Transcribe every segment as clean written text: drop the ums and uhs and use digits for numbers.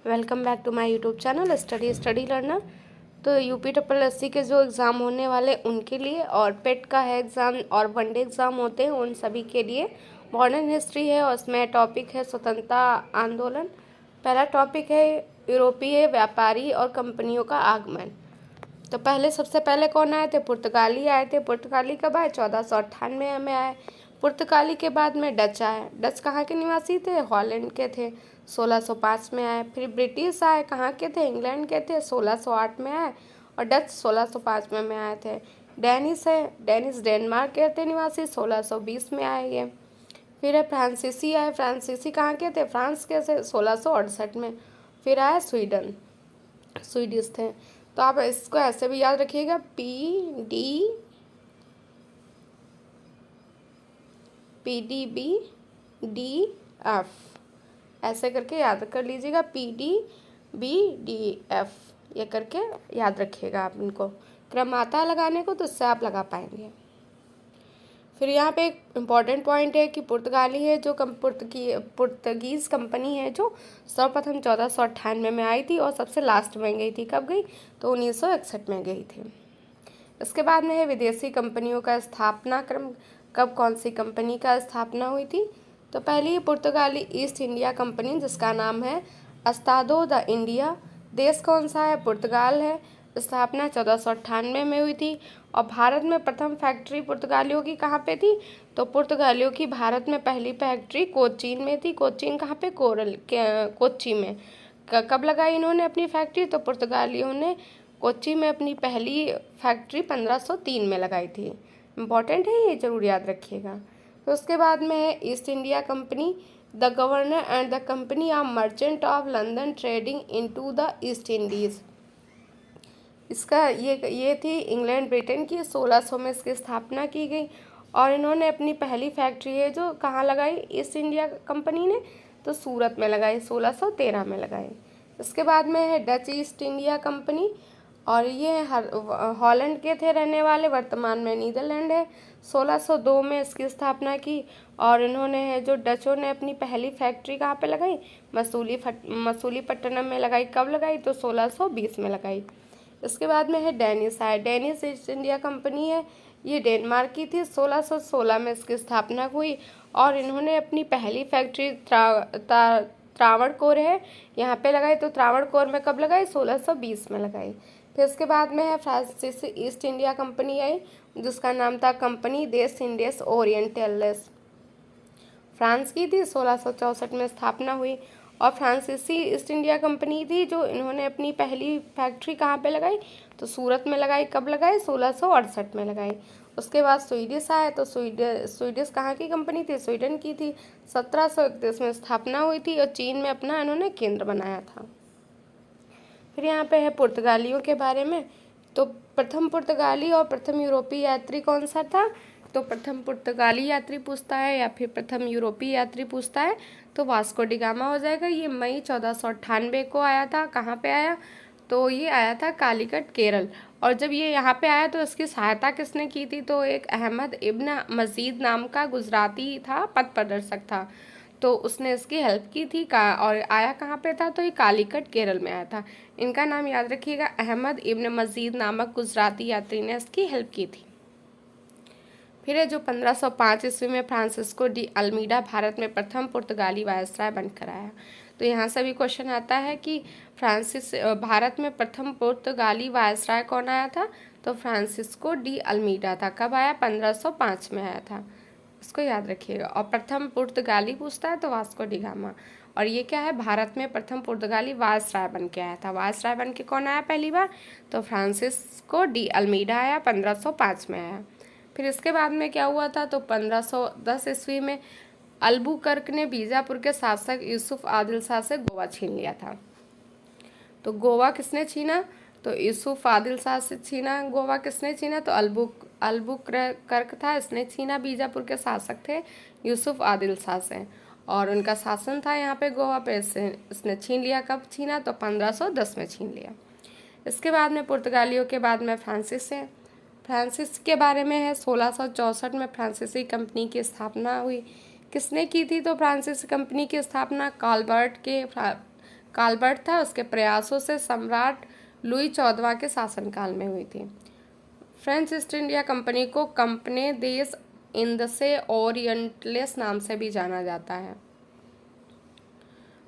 Welcome back to my YouTube channel study learner. तो UP के जो एग्ज़ाम होने वाले उनके लिए और पेट का है एग्ज़ाम और वनडे एग्ज़ाम होते हैं उन सभी के लिए मॉडर्न हिस्ट्री है और उसमें टॉपिक है स्वतंत्रता आंदोलन। पहला टॉपिक है यूरोपीय व्यापारी और कंपनियों का आगमन। तो सबसे पहले कौन आए थे? पुर्तगाली आए थे। पुर्तगाली कब आए? 1498 में आए। पुर्तगाली के बाद में डच आए। डच कहाँ के निवासी थे? हॉलैंड के थे। 1605 में आए। फिर ब्रिटिश आए, कहाँ के थे? इंग्लैंड के थे। 1608 में आए और डच 1605 में आए थे। डेनिस है, डेनिस डेनमार्क के थे निवासी, 1620 में आए ये। फिर है फ्रांसीसी आए। फ्रांसीसी कहाँ के थे? फ्रांस के थे, 1668 में। फिर आए स्वीडन, स्वीडिश थे। तो आप इसको ऐसे भी याद रखिएगा, PDBDF ऐसे करके याद कर लीजिएगा। PDBDF ये करके याद रखिएगा आप इनको। क्रम आता है लगाने को तो इससे आप लगा पाएंगे। फिर यहाँ पे एक इम्पॉर्टेंट पॉइंट है कि पुर्तगाली है जो पुर्तगीज़ कंपनी है जो सर्वप्रथम 1498 में आई थी और सबसे लास्ट में गई थी। कब गई? तो 1961 में गई थी। इसके बाद में है विदेशी कंपनियों का स्थापना क्रम। कब कौन सी कंपनी का स्थापना हुई थी? तो पहली पुर्तगाली ईस्ट इंडिया कंपनी जिसका नाम है अस्तादो द इंडिया। देश कौन सा है? पुर्तगाल है। स्थापना 1498 में हुई थी। और भारत में प्रथम फैक्ट्री पुर्तगालियों की कहाँ पे थी? तो पुर्तगालियों की भारत में पहली फैक्ट्री कोचीन में थी। कोचीन कहाँ पे? कोच्चि में। कब लगाई इन्होंने अपनी फैक्ट्री? तो पुर्तगालियों ने कोच्चि में अपनी पहली फैक्ट्री 1503 में लगाई थी। इम्पॉर्टेंट है, ये जरूर याद रखिएगा। तो उसके बाद में है East India Company. The governor and the company are merchant of London trading into the East Indies. इसका ये थी इंग्लैंड ब्रिटेन की। 1600 में इसकी स्थापना की गई और इन्होंने अपनी पहली फैक्ट्री है जो कहाँ लगाई ईस्ट इंडिया कंपनी ने? तो सूरत में लगाई, 1613 में लगाई। इसके बाद में है डच ईस्ट इंडिया कंपनी और ये हॉलैंड के थे रहने वाले, वर्तमान में नीदरलैंड है। 1602 में इसकी स्थापना की और इन्होंने है जो डचों ने अपनी पहली फैक्ट्री कहाँ पे लगाई? मसूलीपट्टनम में लगाई। कब लगाई? तो 1620 में लगाई। इसके बाद में है डेनिस आए। डेनिस ईस्ट इंडिया कंपनी है, ये डेनमार्क की थी। 1616 में इसकी स्थापना हुई और इन्होंने अपनी पहली फैक्ट्री त्रावणकोर है यहाँ पे लगाई। तो त्रावणकोर में कब लगाई? 1620 में लगाई। फिर इसके बाद में है फ्रांसीसी ईस्ट इंडिया कंपनी आई जिसका नाम था कंपनी देस इंडियस ओरिएंटल्स। फ्रांस की थी, 1664 में स्थापना हुई। और फ्रांसीसी ईस्ट इंडिया कंपनी थी जो इन्होंने अपनी पहली फैक्ट्री कहाँ पे लगाई? तो सूरत में लगाई। कब लगाई? 1668 में लगाई। उसके बाद स्वीडिश आए। तो स्वीडिश कहाँ की कंपनी थी? स्वीडन की थी। 1731 में स्थापना हुई थी और चीन में अपना इन्होंने केंद्र बनाया था। फिर यहाँ पे है पुर्तगालियों के बारे में। तो प्रथम पुर्तगाली और प्रथम यूरोपीय यात्री कौन सा था? तो प्रथम पुर्तगाली यात्री पूछता है या फिर प्रथम यूरोपीय यात्री पूछता है तो वास्को डी गामा हो जाएगा। ये मई 1498 को आया था। कहाँ पे आया? तो ये आया था कालीकट, केरल। और जब ये यहाँ पे आया तो इसकी सहायता किसने की थी? तो एक अहमद इब्न मजीद नाम का गुजराती था, पथ प्रदर्शक था, तो उसने इसकी हेल्प की थी। और आया कहाँ पे था? तो ये कालीकट, केरल में आया था। इनका नाम याद रखिएगा, अहमद इब्न मजीद नामक गुजराती यात्री ने इसकी हेल्प की थी। फिर है जो 1505 ईस्वी में फ्रांसिस्को डी अल्मीडा भारत में प्रथम पुर्तगाली वायसराय बनकर आया। तो यहाँ से भी क्वेश्चन आता है कि भारत में प्रथम पुर्तगाली वायसराय कौन आया था? तो फ्रांसिस्को डी अल्मीडा था। कब आया? 1505 में आया था, इसको याद रखिएगा। और प्रथम पुर्तगाली पूछता है तो वास्को डी गामा। और ये क्या है? भारत में प्रथम पुर्तगाली वायसराय बन के आया था। वायसराय बन के कौन आया पहली बार? तो फ्रांसिस्को डी अल्मीडा आया, 1505 में आया। फिर इसके बाद में क्या हुआ था? तो 1510 ईस्वी में अल्बुकर्क ने बीजापुर के शासक यूसुफ आदिल शाह से गोवा छीन लिया था। तो गोवा किसने छीना? तो यूसुफ आदिल शाह से छीना। गोवा किसने छीना? तो अल्बुकर्क था, इसने छीना। बीजापुर के शासक थे यूसुफ आदिल शाह से और उनका शासन था यहाँ पे गोवा पे। इसने छीन लिया। कब छीना? तो 1510 में छीन लिया। इसके बाद में पुर्तगालियों के बाद में फ्रांसिस है। फ्रांसिस के बारे में है 1664 में फ्रांसीसी कंपनी की स्थापना हुई। किसने की थी? तो फ्रांसीसी कंपनी की स्थापना काल्बर्ट था, उसके प्रयासों से सम्राट लुई 14वां के शासनकाल में हुई थी। फ्रेंच ईस्ट इंडिया कंपनी को कंपनी देश इंदसे ओरिएंटलेस नाम से भी जाना जाता है।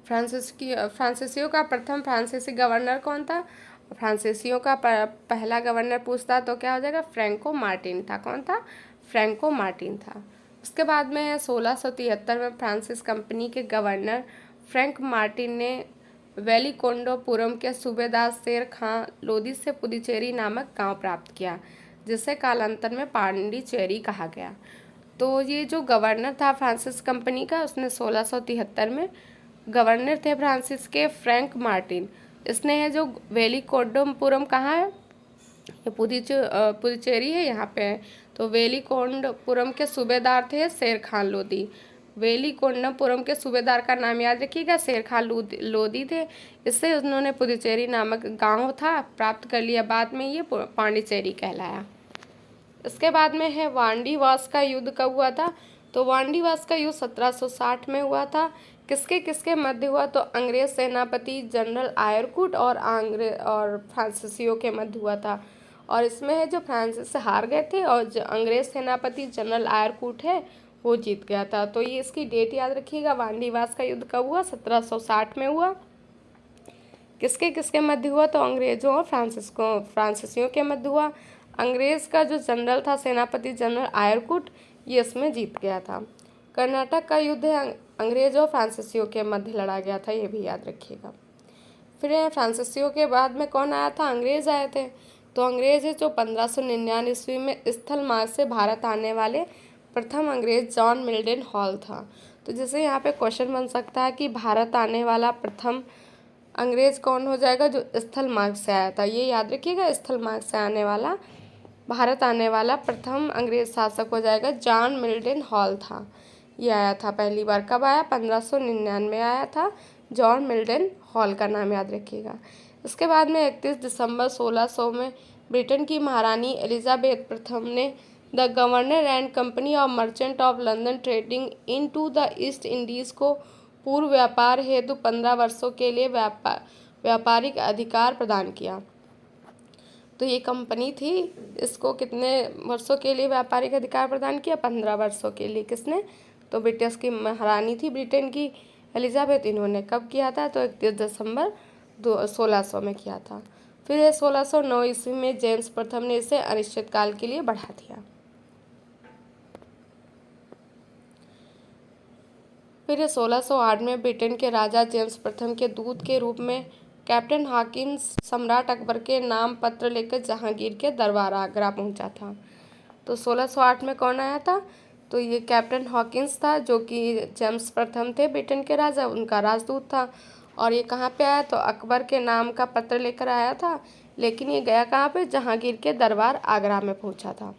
फ्रांसीसियों का प्रथम फ्रांसीसी गवर्नर कौन था? फ्रांसीसियों का पहला गवर्नर पूछता तो क्या हो जाएगा? फ्रैंको मार्टिन था। कौन था? फ्रैंको मार्टिन था। उसके बाद में 1673 में फ्रांसिस कंपनी के गवर्नर फ्रैंक मार्टिन ने वेलिकोंडोपुरम के सूबेदार शेर खां लोदी से पुदुचेरी नामक गांव प्राप्त किया, जिसे कालांतर में पांडिचेरी कहा गया। तो ये जो गवर्नर था फ्रांसिस कंपनी का, उसने 1673 में गवर्नर थे फ्रांसिस के फ्रैंक मार्टिन। इसने है जो वेलिकोंडोपुरम कहाँ है? ये पुदुचेरी है, यहाँ पे है। तो वेलिकोंडपुरम के सूबेदार थे शेर खान लोदी। वेलिकोंडपुरम के सूबेदार का नाम याद रखिएगा, शेर खान लोदी थे। इससे उन्होंने पुदुचेरी नामक गांव था प्राप्त कर लिया। बाद में ये पांडिचेरी कहलाया। इसके बाद में है वांडीवास का युद्ध कब हुआ था? तो वांडीवास का युद्ध 1760 में हुआ था। किसके किसके मध्य हुआ? तो अंग्रेज सेनापति जनरल आयरकूट और फ्रांसीसियों के मध्य हुआ था। और इसमें है जो फ्रांसिस से हार गए थे और जो अंग्रेज सेनापति जनरल आयरकूट है वो जीत गया था। तो ये इसकी डेट याद रखिएगा। वांडीवास का युद्ध कब हुआ? 1760 में हुआ। किसके किसके मध्य हुआ? तो अंग्रेजों और फ्रांसीसियों के मध्य हुआ। अंग्रेज का जो जनरल था सेनापति जनरल आयरकूट, ये इसमें जीत गया था। कर्नाटक का युद्ध है अंग्रेज और फ्रांसीसियों के मध्य लड़ा गया था, ये भी याद रखिएगा। फिर फ्रांसीसियों के बाद में कौन आया था? अंग्रेज आए थे। तो अंग्रेज है जो 1599 ईस्वी में स्थल मार्ग से भारत आने वाले प्रथम अंग्रेज जॉन मिल्टन हॉल था। तो जैसे यहाँ पे क्वेश्चन बन सकता है कि भारत आने वाला प्रथम अंग्रेज कौन हो जाएगा? जो स्थल मार्ग से आया था, ये याद रखिएगा। स्थल मार्ग से आने वाला भारत आने वाला प्रथम अंग्रेज शासक हो जाएगा जॉन मिल्टन हॉल था। ये आया था पहली बार। कब आया? 1599 में आया था। जॉन मिल्टन हॉल का नाम याद रखिएगा। इसके बाद में 31 दिसंबर 1600 में ब्रिटेन की महारानी एलिजाबेथ प्रथम ने the governor and company of merchant of London trading in to the East Indies को पूर्व व्यापार हेतु 15 वर्षों के लिए व्यापारिक अधिकार प्रदान किया। तो ये कंपनी थी, इसको कितने वर्षों के लिए व्यापारिक अधिकार प्रदान किया? 15 वर्षों के लिए। किसने? तो ब्रिटिश की महारानी थी ब्रिटेन की एलिजाबेथ। इन्होंने कब किया था? तो 31 दिसंबर 1600 में किया था। फिर 1609 ईस्वी में जेम्स प्रथम ने इसे अनिश्चितकाल के लिए बढ़ा दिया। फिर 1608 में ब्रिटेन के राजा जेम्स प्रथम के दूत के रूप में कैप्टन हॉकिंस सम्राट अकबर के नाम पत्र लेकर जहांगीर के दरबार आगरा पहुंचा था। तो 1608 में कौन आया था? तो ये कैप्टन हॉकिंस था, जो कि जेम्स प्रथम थे ब्रिटेन के राजा, उनका राजदूत था। और ये कहाँ पे आया? तो अकबर के नाम का पत्र लेकर आया था, लेकिन ये गया कहाँ पे? जहांगीर के दरबार आगरा में पहुंचा था।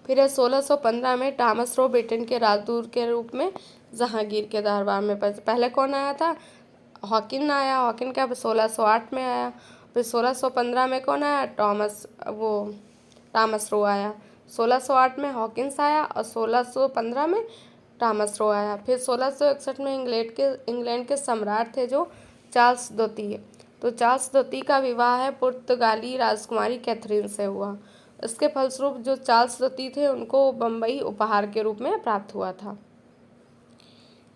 फिर 1615 में टॉमस रो ब्रिटेन के राजदूत के रूप में जहांगीर के दरबार में पहले कौन आया था? हॉकिन आया। हॉकिन का 1608 में आया। फिर 1615 में कौन आया? टॉमस रो आया। 1608 में हॉकिंस आया और 1615 में टॉमस रो आया। फिर 1661 में इंग्लैंड के सम्राट थे जो चार्ल्स द्वितीय। तो चार्ल्स द्वितीय का विवाह है पुर्तगाली राजकुमारी कैथरीन से हुआ। इसके फलस्वरूप जो चार्ल्स द्वितीय थे उनको बम्बई उपहार के रूप में प्राप्त हुआ था।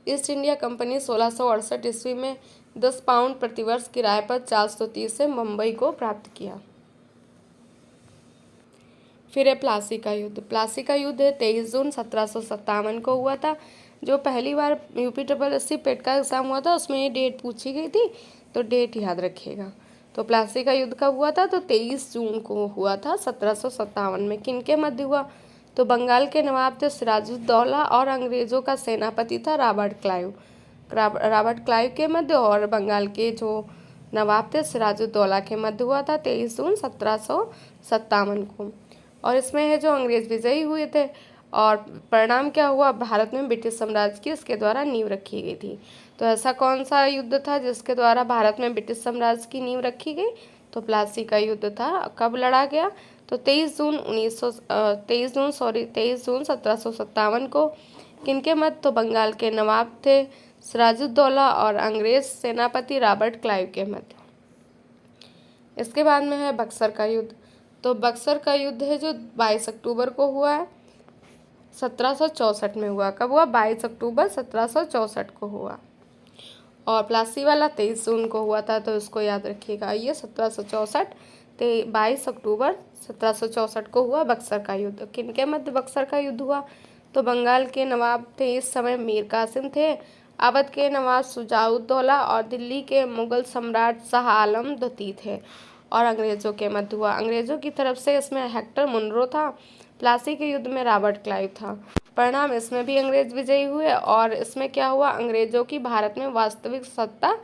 ईस्ट इंडिया कंपनी 1668 ईस्वी में 10 पाउंड प्रतिवर्ष किराए पर चार्ल्स द्वितीय से मुंबई को प्राप्त किया। फिर है प्लासी का युद्ध। प्लासी का युद्ध 23 जून 1757 को हुआ था। जो पहली बार यूपी SSC पेट का एग्जाम हुआ था उसमें ये डेट पूछी गई थी, तो डेट याद रखिएगा। तो प्लासी का युद्ध कब हुआ था? तो 23 जून को हुआ था 1757 में। किनके मध्य हुआ? तो बंगाल के नवाब थे सिराजुद्दौला और अंग्रेजों का सेनापति था रॉबर्ट क्लाइव के मध्य, और बंगाल के जो नवाब थे सिराजुद्दौला के मध्य हुआ था 23 जून 1757 को। और इसमें है जो अंग्रेज विजयी हुए थे और परिणाम क्या हुआ? भारत में ब्रिटिश साम्राज्य की इसके द्वारा नींव रखी गई थी। तो ऐसा कौन सा युद्ध था जिसके द्वारा भारत में ब्रिटिश साम्राज्य की नींव रखी गई? तो प्लासी का युद्ध था। कब लड़ा गया? तो 23 जून 1757 को। किनके मध्य? तो बंगाल के नवाब थे सिराजुद्दौला और अंग्रेज सेनापति रॉबर्ट क्लाइव के मध्य। इसके बाद में है बक्सर का युद्ध। तो बक्सर का युद्ध है जो 22 अक्टूबर को हुआ है, 1764 में हुआ। कब हुआ? 22 अक्टूबर 1764 को हुआ। और प्लासी वाला 23 जून को हुआ था, तो इसको याद रखिएगा। ये 1764 22 अक्टूबर 1764 को हुआ बक्सर का युद्ध। किनके मध्य बक्सर का युद्ध हुआ? तो बंगाल के नवाब थे इस समय मीर कासिम थे, अवध के नवाब शुजाउद्दौला और दिल्ली के मुगल सम्राट शाह आलम द्वितीय थे, और अंग्रेजों के मध्य हुआ। अंग्रेजों की तरफ से इसमें हेक्टर मुनरो था, प्लासी के युद्ध में रॉबर्ट क्लाइव था। परिणाम इसमें भी अंग्रेज विजयी हुए, और इसमें क्या हुआ? अंग्रेजों की भारत में वास्तविक सत्ता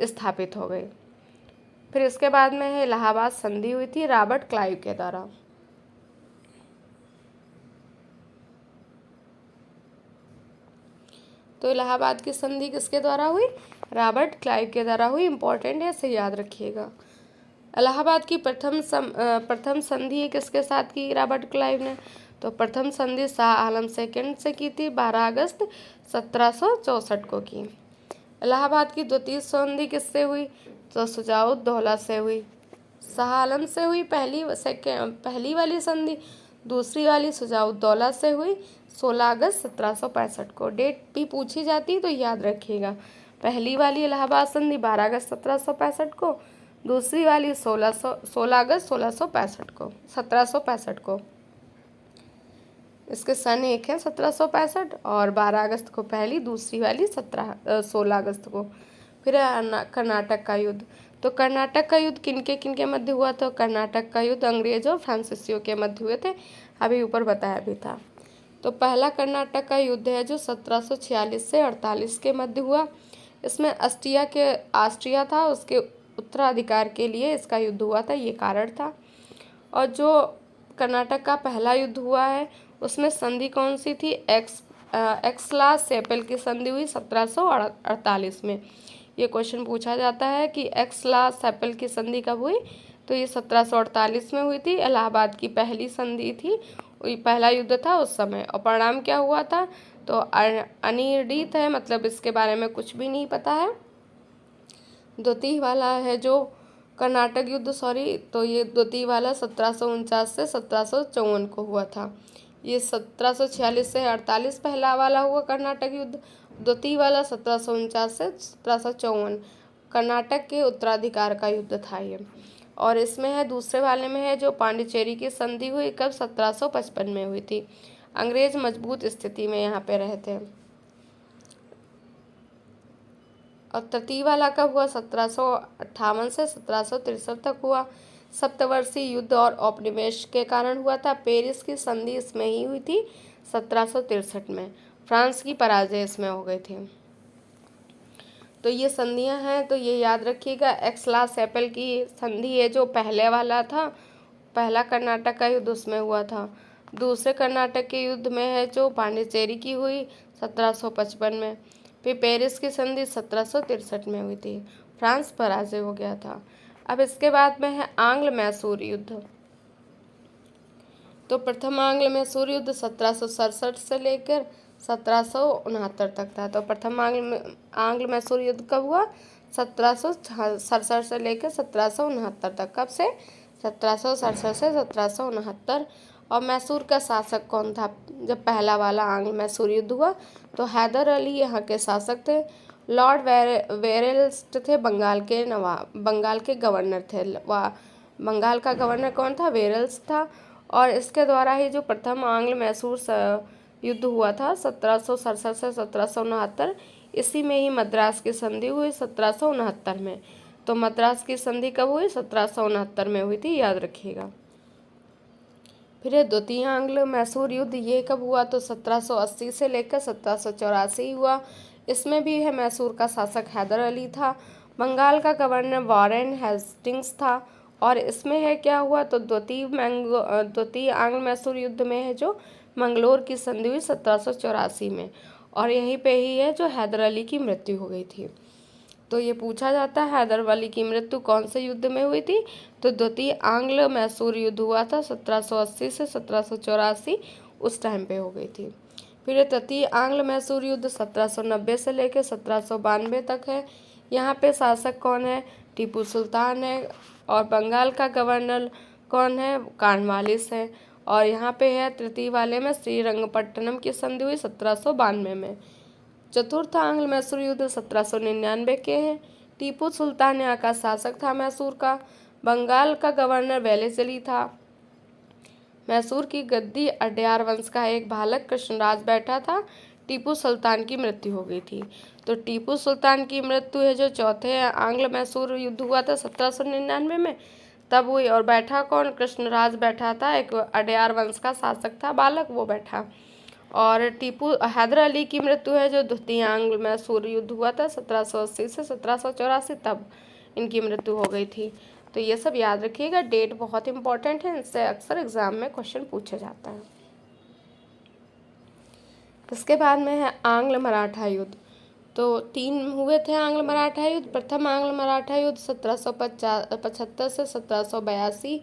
स्थापित हो गई। फिर इसके बाद में है इलाहाबाद संधि हुई थी रॉबर्ट क्लाइव के द्वारा। तो इलाहाबाद की संधि किसके द्वारा हुई? रॉबर्ट क्लाइव के द्वारा हुई। इंपॉर्टेंट है, इसे याद रखिएगा। इलाहाबाद की प्रथम संधि किसके साथ की रॉबर्ट क्लाइव ने? तो प्रथम संधि शाह आलम सेकंड से की थी, 12 अगस्त 1764 को की। इलाहाबाद की द्वितीय संधि किससे हुई? तो शुजाउद्दौला से हुई। शाह आलम से हुई पहली वाली संधि, दूसरी वाली शुजाउद्दौला से हुई 16 अगस्त 1765 को। डेट भी पूछी जाती है तो याद रखिएगा। पहली वाली इलाहाबाद संधि 12 अगस्त 1765 को, दूसरी वाली 16 अगस्त 1765 को। इसके सन एक है 1765, और 12 अगस्त को पहली, दूसरी वाली 16 अगस्त को। फिर कर्नाटक का युद्ध। तो कर्नाटक का युद्ध किनके मध्य हुआ? तो कर्नाटक का युद्ध अंग्रेजों और फ्रांसीसियों के मध्य हुए थे, अभी ऊपर बताया भी था। तो पहला कर्नाटक का युद्ध है जो 1746 से 48 के मध्य हुआ। इसमें ऑस्ट्रिया था, उसके उत्तराधिकार के लिए इसका युद्ध हुआ था, ये कारण था। और जो कर्नाटक का पहला युद्ध हुआ है उसमें संधि कौन सी थी? एक्सला-सेपल की संधि हुई 1748 में। ये क्वेश्चन पूछा जाता है कि एक्सला-सेपल की संधि कब हुई? तो ये 1748 में हुई थी। इलाहाबाद की पहली संधि थी, पहला युद्ध था उस समय। और परिणाम क्या हुआ था? तो अनिर्णित है, मतलब इसके बारे में कुछ भी नहीं पता है। द्वितीय वाला है जो कर्नाटक युद्ध, तो ये द्वितीय वाला 1749 से 1754 को हुआ था। ये 1746 से 48 पहला वाला हुआ कर्नाटक युद्ध, द्वितीय वाला 1749 से 1754 कर्नाटक के उत्तराधिकार का युद्ध था ये। और इसमें है दूसरे वाले में है जो पांडिचेरी की संधि हुई, कब? 1755 में हुई थी। अंग्रेज मजबूत स्थिति में यहाँ पे रहे थे। और तृतीय वाला कब हुआ? 1758 से 1763 तक हुआ। सप्तवर्षीय युद्ध और औपनिवेश के कारण हुआ था। पेरिस की संधि इसमें ही हुई थी 1763 में। फ्रांस की पराजय इसमें हो गई थी। तो ये संधियां हैं, तो ये याद रखिएगा। एक्सला-सेपल की संधि है जो पहले वाला था, पहला कर्नाटक का युद्ध उसमें हुआ था। दूसरे कर्नाटक के युद्ध में है जो पांडिचेरी की हुई 1755 में। फिर पेरिस की संधि 1763 में हुई थी, फ्रांस पराजय हो गया था। अब इसके बाद में है आंग्ल मैसूर युद्ध। तो प्रथम आंग्ल मैसूर युद्ध 1767 से लेकर 1769 तक था। तो प्रथम आंग्ल मैसूर युद्ध कब हुआ? 1767 से लेकर 1769 तक। कब से? 1767 से 1769। और मैसूर का शासक कौन था जब पहला वाला आंग्ल मैसूर युद्ध हुआ? तो हैदर अली यहाँ के शासक थे। लॉर्ड वेरेल्स्ट थे बंगाल के गवर्नर थे। बंगाल का गवर्नर कौन था? वेरेल्स था। और इसके द्वारा ही जो प्रथम आंग्ल मैसूर युद्ध हुआ था 1767 से 1769, इसी में ही मद्रास की संधि हुई 1769 में। तो मद्रास की संधि कब हुई? 1769 में हुई थी, याद रखिएगा। फिर द्वितीय आंग्ल मैसूर युद्ध, ये कब हुआ? तो 1780 से लेकर 1784 हुआ। इसमें भी है मैसूर का शासक हैदर अली था, बंगाल का गवर्नर वॉरेन हेस्टिंग्स था। और इसमें है क्या हुआ? तो द्वितीय आंग्ल मैसूर युद्ध में है जो मंगलोर की संधि हुई 1784 में, और यहीं पे ही है जो हैदर अली की मृत्यु हो गई थी। तो ये पूछा जाता है हैदर अली की मृत्यु कौन से युद्ध में हुई थी? तो द्वितीय आंग्ल मैसूर युद्ध हुआ था 1780 से 1784, उस टाइम पे हो गई थी। फिर तृतीय आंग्ल मैसूर युद्ध 1790 से लेकर 1792 तक है। यहाँ पे शासक कौन है? टीपू सुल्तान है। और बंगाल का गवर्नर कौन है? कॉर्नवालिस है। और यहाँ पे है तृतीय वाले में श्रीरंगपट्टनम की संधि हुई 1792 में। चतुर्थ आंग्ल मैसूर युद्ध 1799 के हैं। टीपू सुल्तान यहाँ का शासक था मैसूर का। बंगाल का गवर्नर वेलेस्ली था। मैसूर की गद्दी अड्यार वंश का एक बालक कृष्णराज बैठा था। टीपू सुल्तान की मृत्यु हो गई थी। तो टीपू सुल्तान की मृत्यु है जो चौथे आंग्ल मैसूर युद्ध हुआ था 1799 में, तब हुई। और बैठा कौन? कृष्णराज बैठा था, एक अड्यार वंश का शासक था, बालक, वो बैठा। और टीपू हैदर अली की मृत्यु है जो द्वितीय आंग्ल मैसूर युद्ध हुआ था 1780 से 1784, तब इनकी मृत्यु हो गई थी। तो ये सब याद रखिएगा, डेट बहुत इंपॉर्टेंट है, इससे अक्सर एग्जाम में क्वेश्चन पूछा जाता है। इसके बाद में है आंग्ल मराठा युद्ध। तो 3 हुए थे आंग्ल मराठा युद्ध। प्रथम आंग्ल मराठा युद्ध 1775 से 1782।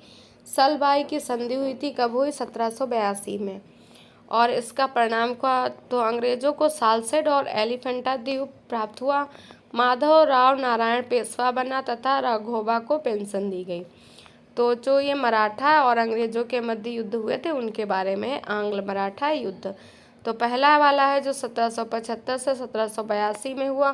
सलबाई की संधि हुई थी, कब हुई? 1782 में। और इसका परिणाम का तो अंग्रेजों को सालसेट और एलिफेंटा द्वीप प्राप्त हुआ। माधव राव नारायण पेशवा बना तथा राघोबा को पेंशन दी गई। तो जो ये मराठा और अंग्रेजों के मध्य युद्ध हुए थे उनके बारे में आंग्ल मराठा युद्ध। तो पहला वाला है जो 1775 से 1782 में हुआ।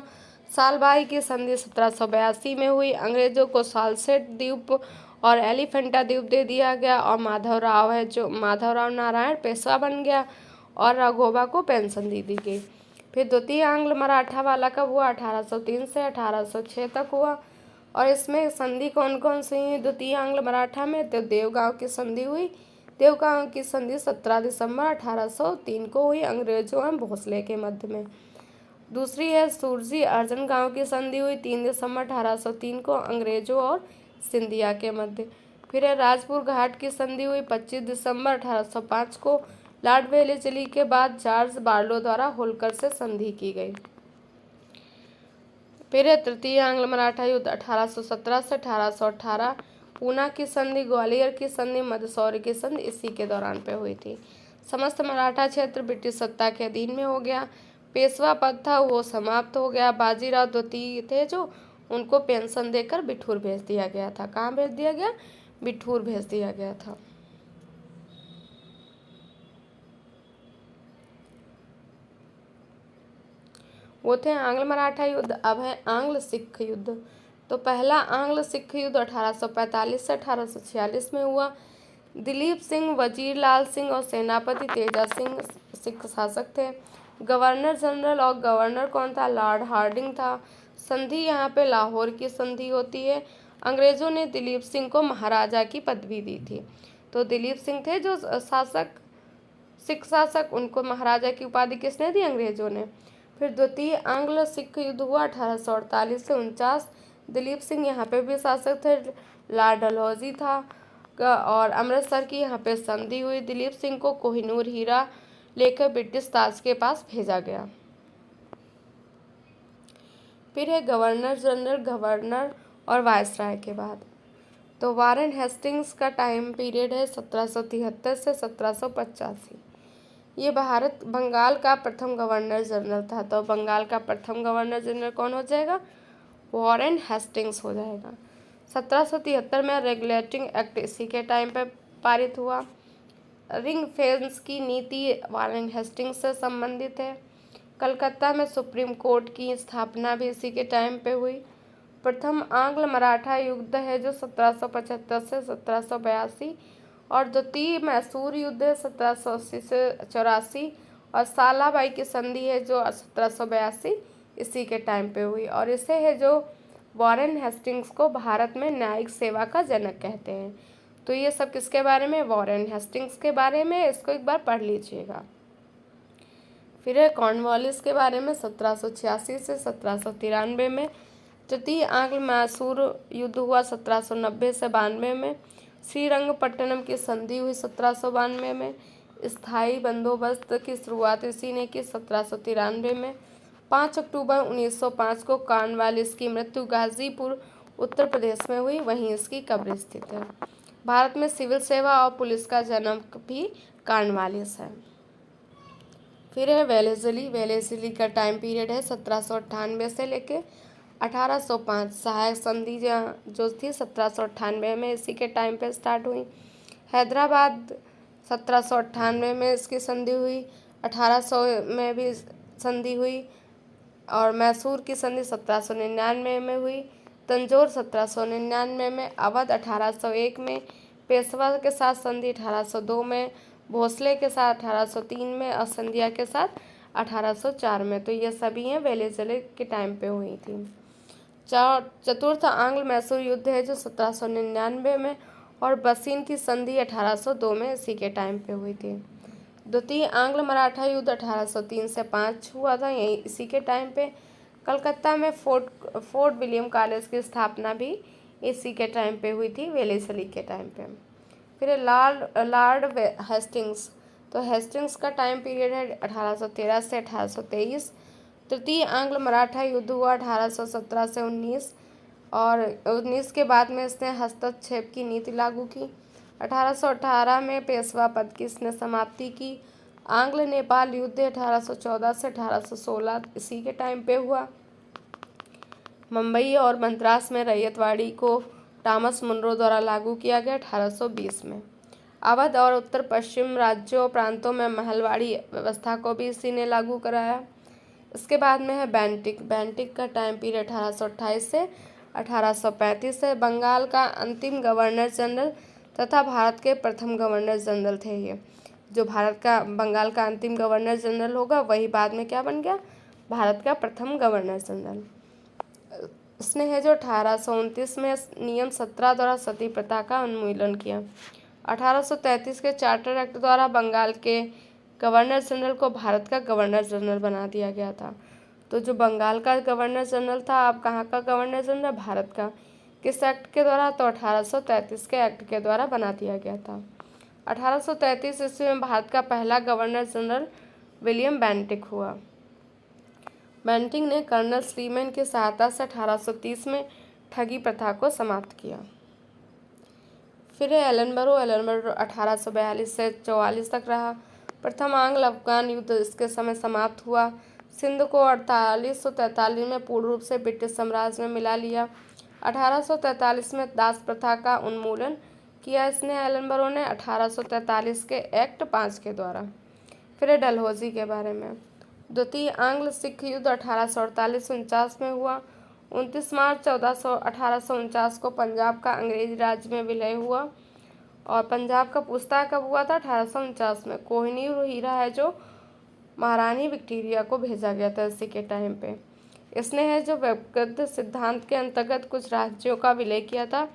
सालबाई की संधि 1782 में हुई। अंग्रेजों को सालसेट द्वीप और एलिफेंटा द्वीप दे दिया गया और माधवराव है जो माधवराव नारायण पेशवा बन गया और राघोबा को पेंशन दे दी गई। फिर द्वितीय आंग्ल मराठा वाला कब हुआ? 1803 से 1806 तक हुआ। और इसमें संधि कौन कौन सी हुई द्वितीय आंग्ल मराठा में? तो देवगांव की संधि हुई। देवगांव की संधि 17 दिसंबर 1803 को हुई अंग्रेजों एवं भोसले के मध्य में। दूसरी है सूरजी अर्जन गांव की संधि हुई 3 दिसंबर 1803 को अंग्रेजों और सिंधिया के मध्य। फिर है राजपुर घाट की संधि हुई 25 दिसंबर 1805 को। लॉर्ड वेलेस्ली के बाद जॉर्ज बार्लो द्वारा होल्कर से संधि की गई। फिर है तृतीय आंग्ल मराठा युद्ध 1817 से 1818। पूना की संधि, ग्वालियर की संधि, मदसौरी की संधि इसी के दौरान पे हुई थी। समस्त मराठा क्षेत्र ब्रिटिश सत्ता के अधीन में हो गया। पेशवा पद था वो समाप्त हो गया। बाजीराव द्वितीय थे जो उनको पेंशन देकर बिठूर भेज दिया गया था। कहाँ भेज दिया गया? बिठूर भेज दिया गया था। वो थे आंग्ल मराठा युद्ध। अब है आंग्ल सिख युद्ध। तो पहला आंग्ल सिख युद्ध 1845 से 1846 में हुआ। दिलीप सिंह, वजीर लाल सिंह और सेनापति तेजा सिंह सिख शासक थे। गवर्नर जनरल और गवर्नर कौन था? लॉर्ड हार्डिंग था। संधि यहाँ पे लाहौर की संधि होती है। अंग्रेजों ने दिलीप सिंह को महाराजा की पदवी दी थी। तो दिलीप सिंह थे जो शासक, सिख शासक, उनको महाराजा की उपाधि किसने दी? अंग्रेजों ने। फिर द्वितीय आंग्ल सिख युद्ध हुआ 1848 से 49। दिलीप सिंह यहाँ पे भी शासक थे। लॉर्ड डलहौजी था। और अमृतसर की यहाँ पे संधि हुई। दिलीप सिंह को कोहिनूर हीरा लेकर ब्रिटिश ताज के पास भेजा गया। फिर है गवर्नर जनरल, गवर्नर और वायसराय के बाद। तो वारेन हेस्टिंग्स का टाइम पीरियड है 1773 से 1785। ये भारत बंगाल का प्रथम गवर्नर जनरल था। तो बंगाल का प्रथम गवर्नर जनरल कौन हो जाएगा? वारेन हेस्टिंग्स हो जाएगा। 1773 में रेगुलेटिंग एक्ट इसी के टाइम पे पारित हुआ। रिंग फेंस की नीति वारेन हेस्टिंग्स से संबंधित है। कलकत्ता में सुप्रीम कोर्ट की स्थापना भी इसी के टाइम पे हुई। प्रथम आंग्ल मराठा युद्ध है जो 1775 से 1782 और द्वितीय मैसूर युद्ध है 1780 से 84 और सालाबाई की संधि है जो 1782 इसी के टाइम पे हुई। और इसे है जो वारेन हेस्टिंग्स को भारत में न्यायिक सेवा का जनक कहते हैं। तो ये सब किसके बारे में? वारेन हेस्टिंग्स के बारे में। इसको एक बार पढ़ लीजिएगा। फिर है कॉर्नवालिस के बारे में 1786 से 1793 में। तृतीय आंग्ल मैसूर युद्ध हुआ 1790 से 92 में। श्रीरंगपट्टनम की संधि हुई 1792 में। स्थायी बंदोबस्त की शुरुआत इसी ने की 1793 में। 5 अक्टूबर 1905 को कॉर्नवालिस की मृत्यु गाजीपुर उत्तर प्रदेश में हुई, वहीं इसकी कब्र स्थित है। भारत में सिविल सेवा और पुलिस का जनक भी कॉर्नवालिस है। फिर है वेलेज़ली। वेलेज़ली का टाइम पीरियड है 1798 से लेके 1805। सहायक संधि जो थी 1798 में इसी के टाइम पे स्टार्ट हुई। हैदराबाद 1798 में इसकी संधि हुई, 1800 में भी संधि हुई, और मैसूर की संधि 1799 में हुई, तंजौर 1799 में, अवध 1801 में, पेशवा के साथ संधि 1802 में, भोसले के साथ 1803 में और सिंधिया के साथ 1804 में। तो ये सभी हैं वेलेज़ली के टाइम पे हुई थी। चतुर्थ आंग्ल मैसूर युद्ध है जो 1799 में, और बसीन की संधि 1802 में इसी के टाइम पे हुई थी। द्वितीय आंग्ल मराठा युद्ध 1803 से 5 हुआ था, यही इसी के टाइम पे। कलकत्ता में फोर्ट विलियम कॉलेज की स्थापना भी इसी के टाइम पे हुई थी, वेलेज़ली के टाइम पे। फिर लॉर्ड हेस्टिंग्स। तो हेस्टिंग्स का टाइम पीरियड है 1813 से 1823। तृतीय आंग्ल मराठा युद्ध हुआ 1817 से 19, और 19 के बाद में इसने हस्तक्षेप की नीति लागू की। 1818 में पेशवा पद की इसने समाप्ति की। आंग्ल नेपाल युद्ध 1814 से 1816 इसी के टाइम पे हुआ। मुंबई और मद्रास में रैयतवाड़ी को टॉमस मुनरो द्वारा लागू किया गया 1820 में। अवध और उत्तर पश्चिम राज्यों प्रांतों में महलवाड़ी व्यवस्था को भी इसी ने लागू कराया। इसके बाद में है बेंटिक। बेंटिक का टाइम पीरियड 1828 से 1835 है। बंगाल का अंतिम गवर्नर जनरल तथा भारत के प्रथम गवर्नर जनरल थे ये। जो भारत का बंगाल का अंतिम गवर्नर जनरल होगा वही बाद में क्या बन गया, भारत का प्रथम गवर्नर जनरल। इसने है जो 1829 में नियम 17 द्वारा सती प्रथा का उन्मूलन किया। 1833 के चार्टर एक्ट द्वारा बंगाल के गवर्नर जनरल को भारत का गवर्नर जनरल बना दिया गया था। तो जो बंगाल का गवर्नर जनरल था, अब कहाँ का गवर्नर जनरल, भारत का। किस एक्ट के द्वारा, तो 1833 के एक्ट के द्वारा बना दिया गया था। 1833 ईस्वी में भारत का पहला गवर्नर जनरल विलियम बेंटिक हुआ। बेंटिक ने कर्नल स्लीमैन की सहायता से 1830 में ठगी प्रथा को समाप्त किया। फिर है एलनबरो। एलनबरो 1842 से 44 तक रहा। प्रथम आंग्ल अफगान युद्ध इसके समय समाप्त हुआ। सिंध को 1843 में पूर्ण रूप से ब्रिटिश साम्राज्य में मिला लिया। 1843 में दास प्रथा का उन्मूलन किया इसने एलनबरो ने 1843 के एक्ट 5 के द्वारा। फिर डलहौजी के बारे में। द्वितीय आंग्ल सिख युद्ध 1848-49 में हुआ। 29 मार्च 1849 को पंजाब का अंग्रेजी राज्य में विलय हुआ, और पंजाब का पूछताछ कब हुआ था, 1849 में। कोहिनूर हीरा है जो महारानी विक्टोरिया को भेजा गया था इसी के टाइम पे। इसने है जो व्यक्तिगत सिद्धांत के अंतर्गत कुछ राज्यों का विलय किया था।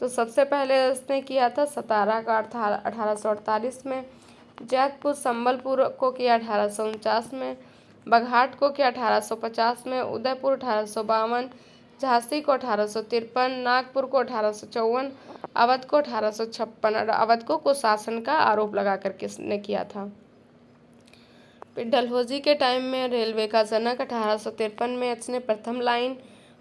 तो सबसे पहले इसने किया था सतारा का 1848 में, जैतपुर संबलपुर को किया 1849 में, बघाट को किया 1850 में, उदयपुर 1852, झांसी को 1853, नागपुर को 1854, अवध को 1856, और अवध को कुशासन का आरोप लगा कर किसने किया था। फिर डलहौजी के टाइम में रेलवे का जनक 1853 में इसने प्रथम लाइन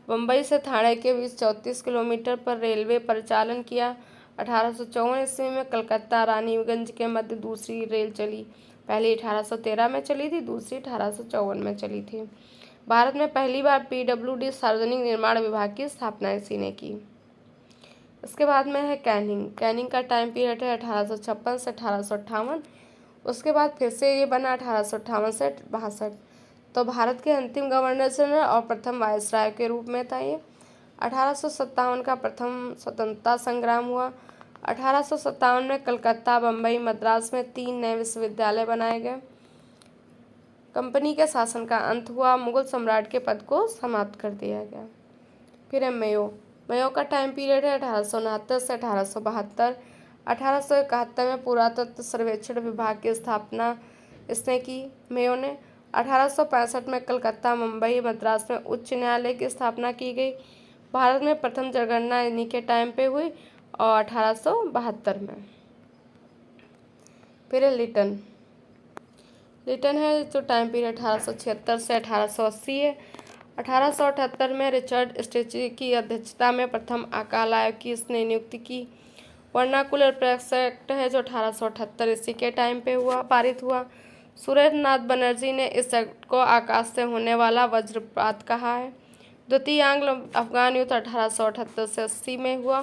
मुंबई से ठाणे के बीच 34 किलोमीटर पर रेलवे परिचालन किया। 1854 ईस्वी में कलकत्ता रानीगंज के मध्य दूसरी रेल चली। पहली 1813 में चली थी, दूसरी 1854 में चली थी। भारत में पहली बार पीडब्ल्यूडी सार्वजनिक निर्माण विभाग की स्थापना इसी ने की। इसके बाद में है कैनिंग। कैनिंग का टाइम पीरियड है 1856 से 1858। उसके बाद फिर से ये बना 1858 से 62। तो भारत के अंतिम गवर्नर जनरल और प्रथम वायसराय के रूप में था ये। 1857 का प्रथम स्वतंत्रता संग्राम हुआ। 1857 में कलकत्ता, बम्बई, मद्रास में 3 नए विश्वविद्यालय बनाए गए। कंपनी के शासन का अंत हुआ। मुगल सम्राट के पद को समाप्त कर दिया गया। फिर है मेयो। मेयो का टाइम पीरियड है 1869 से 1872। 1871 में पुरातत्व सर्वेक्षण विभाग की स्थापना इसने की मेयो ने। 1865 में कलकत्ता, मुंबई, मद्रास में उच्च न्यायालय की स्थापना की गई। भारत में प्रथम जनगणना इन्हीं के टाइम पे हुई, और 1872 में। फिर है लिटन। लिटन है जो टाइम पीरियड 1876 से 1880 है। 1878 में रिचर्ड स्टेची की अध्यक्षता में प्रथम अकाल आयोग की इसने नियुक्ति की। वर्नाकुलर प्रेस एक्ट है जो 1878 इसी के टाइम पे हुआ, पारित हुआ। सुरेंद्रनाथ बनर्जी ने इस एक्ट को आकाश से होने वाला वज्रपात कहा है। द्वितीय आंग्लो अफगान युद्ध 1878 से 80 में हुआ।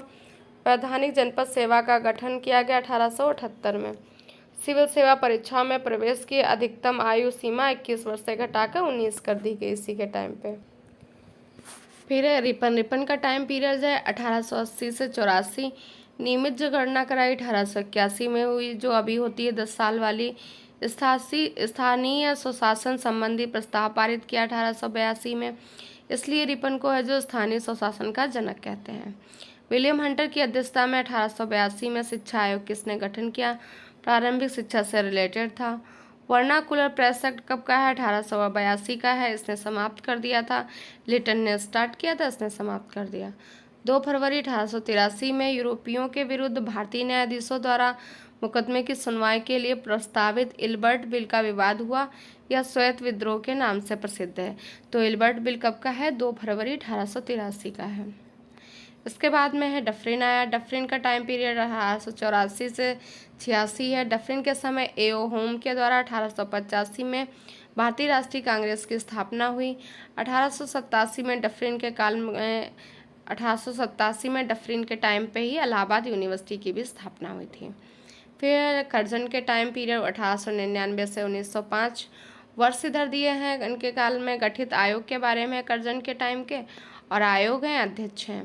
वैधानिक जनपद सेवा का गठन किया गया 1878 में। सिविल सेवा परीक्षाओं में प्रवेश की अधिकतम आयु सीमा 21 वर्ष से घटाकर 19 कर दी गई इसी के टाइम पे। फिर रिपन का टाइम पीरियड है 1880 से 84। नियमित जो गणना कराई 1881 में हुई, जो अभी होती है 10 साल वाली। स्थानीय स्वशासन संबंधी प्रस्ताव पारित किया 1882 में, इसलिए रिपन को है जो स्थानीय स्वशासन का जनक कहते हैं। विलियम हंटर की अध्यक्षता में 1882 में शिक्षा आयोग किसने गठन किया? प्रारंभिक शिक्षा से रिलेटेड था। वर्नाकुलर प्रेस एक्ट कब का है? 1882 का है, इसने समाप्त कर दिया था। लिटन ने स्टार्ट किया था, इसने समाप्त कर दिया। 2 फरवरी 1883 में यूरोपियों के विरुद्ध भारतीय न्यायाधीशों द्वारा मुकदमे की सुनवाई के लिए प्रस्तावित इल्बर्ट बिल का विवाद हुआ। यह श्वेत विद्रोह के नाम से प्रसिद्ध है। तो इल्बर्ट बिल कब का है? 2 फरवरी 1883 का है। इसके बाद में है डफरिन आया। डफरिन का टाइम पीरियड 1884 से 86 है। डफरिन के समय एओ होम के द्वारा 1885 में भारतीय राष्ट्रीय कांग्रेस की स्थापना हुई। 1887 में डफरिन के काल में 1887 में डफरिन के टाइम पे ही इलाहाबाद यूनिवर्सिटी की भी स्थापना हुई थी। फिर कर्जन के टाइम पीरियड 1899 से 1905 वर्ष इधर दिए हैं। इनके काल में गठित आयोग के बारे में कर्जन के टाइम के, और आयोग हैं, अध्यक्ष हैं।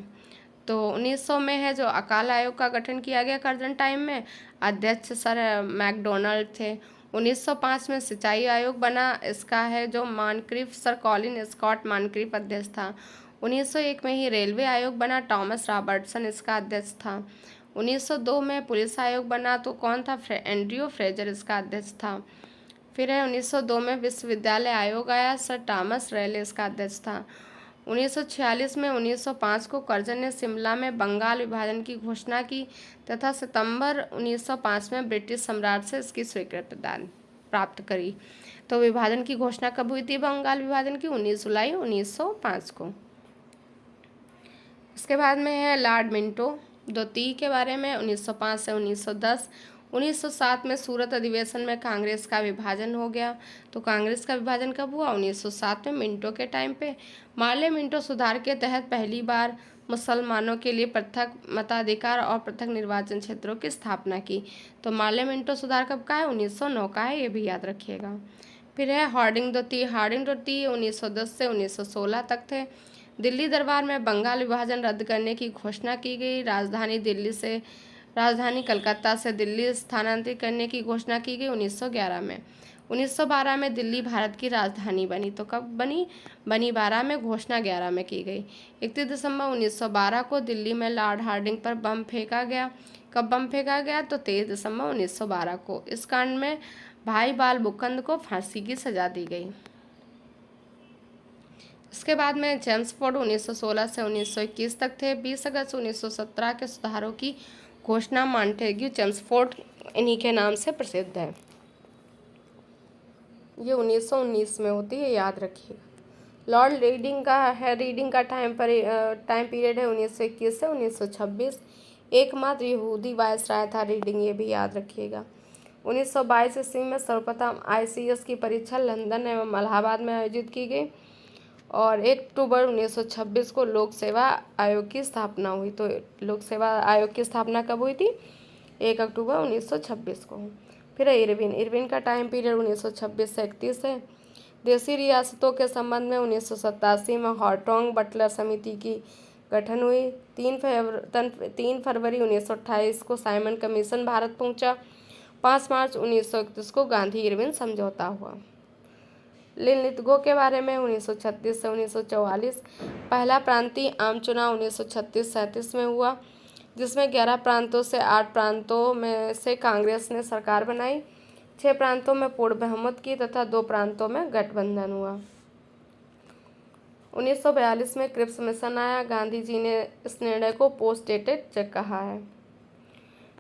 तो 1900 में है जो अकाल आयोग का गठन किया गया कर्जन टाइम में, अध्यक्ष सर मैकडोनल्ड थे। 1905 में सिंचाई आयोग बना, इसका है जो मानक्रिफ सर कॉलिन स्कॉट मानक्रिफ अध्यक्ष था। 1901 में ही रेलवे आयोग बना, टॉमस रॉबर्टसन इसका अध्यक्ष था। 1902 में पुलिस आयोग बना, तो कौन था? एंड्रयू फ्रेजर इसका अध्यक्ष था। फिर है 1902 में विश्वविद्यालय आयोग आया, सर टॉमस रेले इसका अध्यक्ष था। 1946 में 1905 को कर्जन ने शिमला में बंगाल विभाजन की घोषणा की तथा सितंबर 1905 में ब्रिटिश सम्राट से इसकी स्वीकृति प्राप्त करी। तो विभाजन की घोषणा कब हुई थी बंगाल विभाजन की? 19 जुलाई 1905 को। इसके बाद में है लॉर्ड मिंटो द्वितीय के बारे में, 1905 से 1910। 1907 में सूरत अधिवेशन में कांग्रेस का विभाजन हो गया। तो कांग्रेस का विभाजन कब हुआ? 1907 में, मिंटो के टाइम पे। मार्ले मिंटो सुधार के तहत पहली बार मुसलमानों के लिए पृथक मताधिकार और पृथक निर्वाचन क्षेत्रों की स्थापना की। तो मार्ले मिंटो सुधार कब का है? 1909 का है, ये भी याद रखिएगा। फिर है हार्डिंग द्वितीय। हार्डिंग द्वितीय 1910 से 1916 तक थे। दिल्ली दरबार में बंगाल विभाजन रद्द करने की घोषणा की गई। राजधानी कलकत्ता से दिल्ली स्थानांतरित करने की घोषणा की गई 1911 में। 1912 में दिल्ली भारत की राजधानी बनी। तो कब बनी? 12 में, घोषणा 11 में की गई। 31 दिसंबर 1912 को दिल्ली में लॉर्ड हार्डिंग पर बम फेंका गया। कब बम फेंका गया? तो 23 दिसंबर 1912 को। इस कांड में भाई बाल मुकुंद को फांसी की सजा दी गई। इसके बाद में जेम्स फोर्ड 1916 से 1921 तक थे। 20 अगस्त 1917 के सुधारों की घोषणा मॉन्टेग्यू चेम्सफोर्ड इन्हीं के नाम से प्रसिद्ध है। ये 1919 में होती है, याद रखिएगा। लॉर्ड रीडिंग का है। रीडिंग का टाइम पीरियड है 1921 से 1926। एकमात्र यहूदी वायसराय था रीडिंग, ये भी याद रखिएगा। 1922 ईस्वी में सर्वप्रथम ICS की परीक्षा लंदन एवं इलाहाबाद में आयोजित की गई और 1 अक्टूबर 1926 को लोक सेवा आयोग की स्थापना हुई। तो लोक सेवा आयोग की स्थापना कब हुई थी? 1 अक्टूबर 1926 को। फिर इरविन का टाइम पीरियड 1926 से 31 है। देसी रियासतों के संबंध में 1987 में हॉर्टोंग बटलर समिति की गठन हुई। 3 फरवरी 1928 को साइमन कमीशन भारत पहुंचा। 5 मार्च 1931 को गांधी इरविन समझौता हुआ। लिनलिथगो के बारे में 1936 से 1944। पहला प्रांतीय आम चुनाव 1936-37 में हुआ, जिसमें 11 प्रांतों से 8 प्रांतों में से कांग्रेस ने सरकार बनाई। 6 प्रांतों में पूर्ण बहुमत की तथा 2 प्रांतों में गठबंधन हुआ। 1942 में क्रिप्स मिशन आया। गांधी जी ने इस निर्णय को पोस्ट डेटेड चेक कहा है।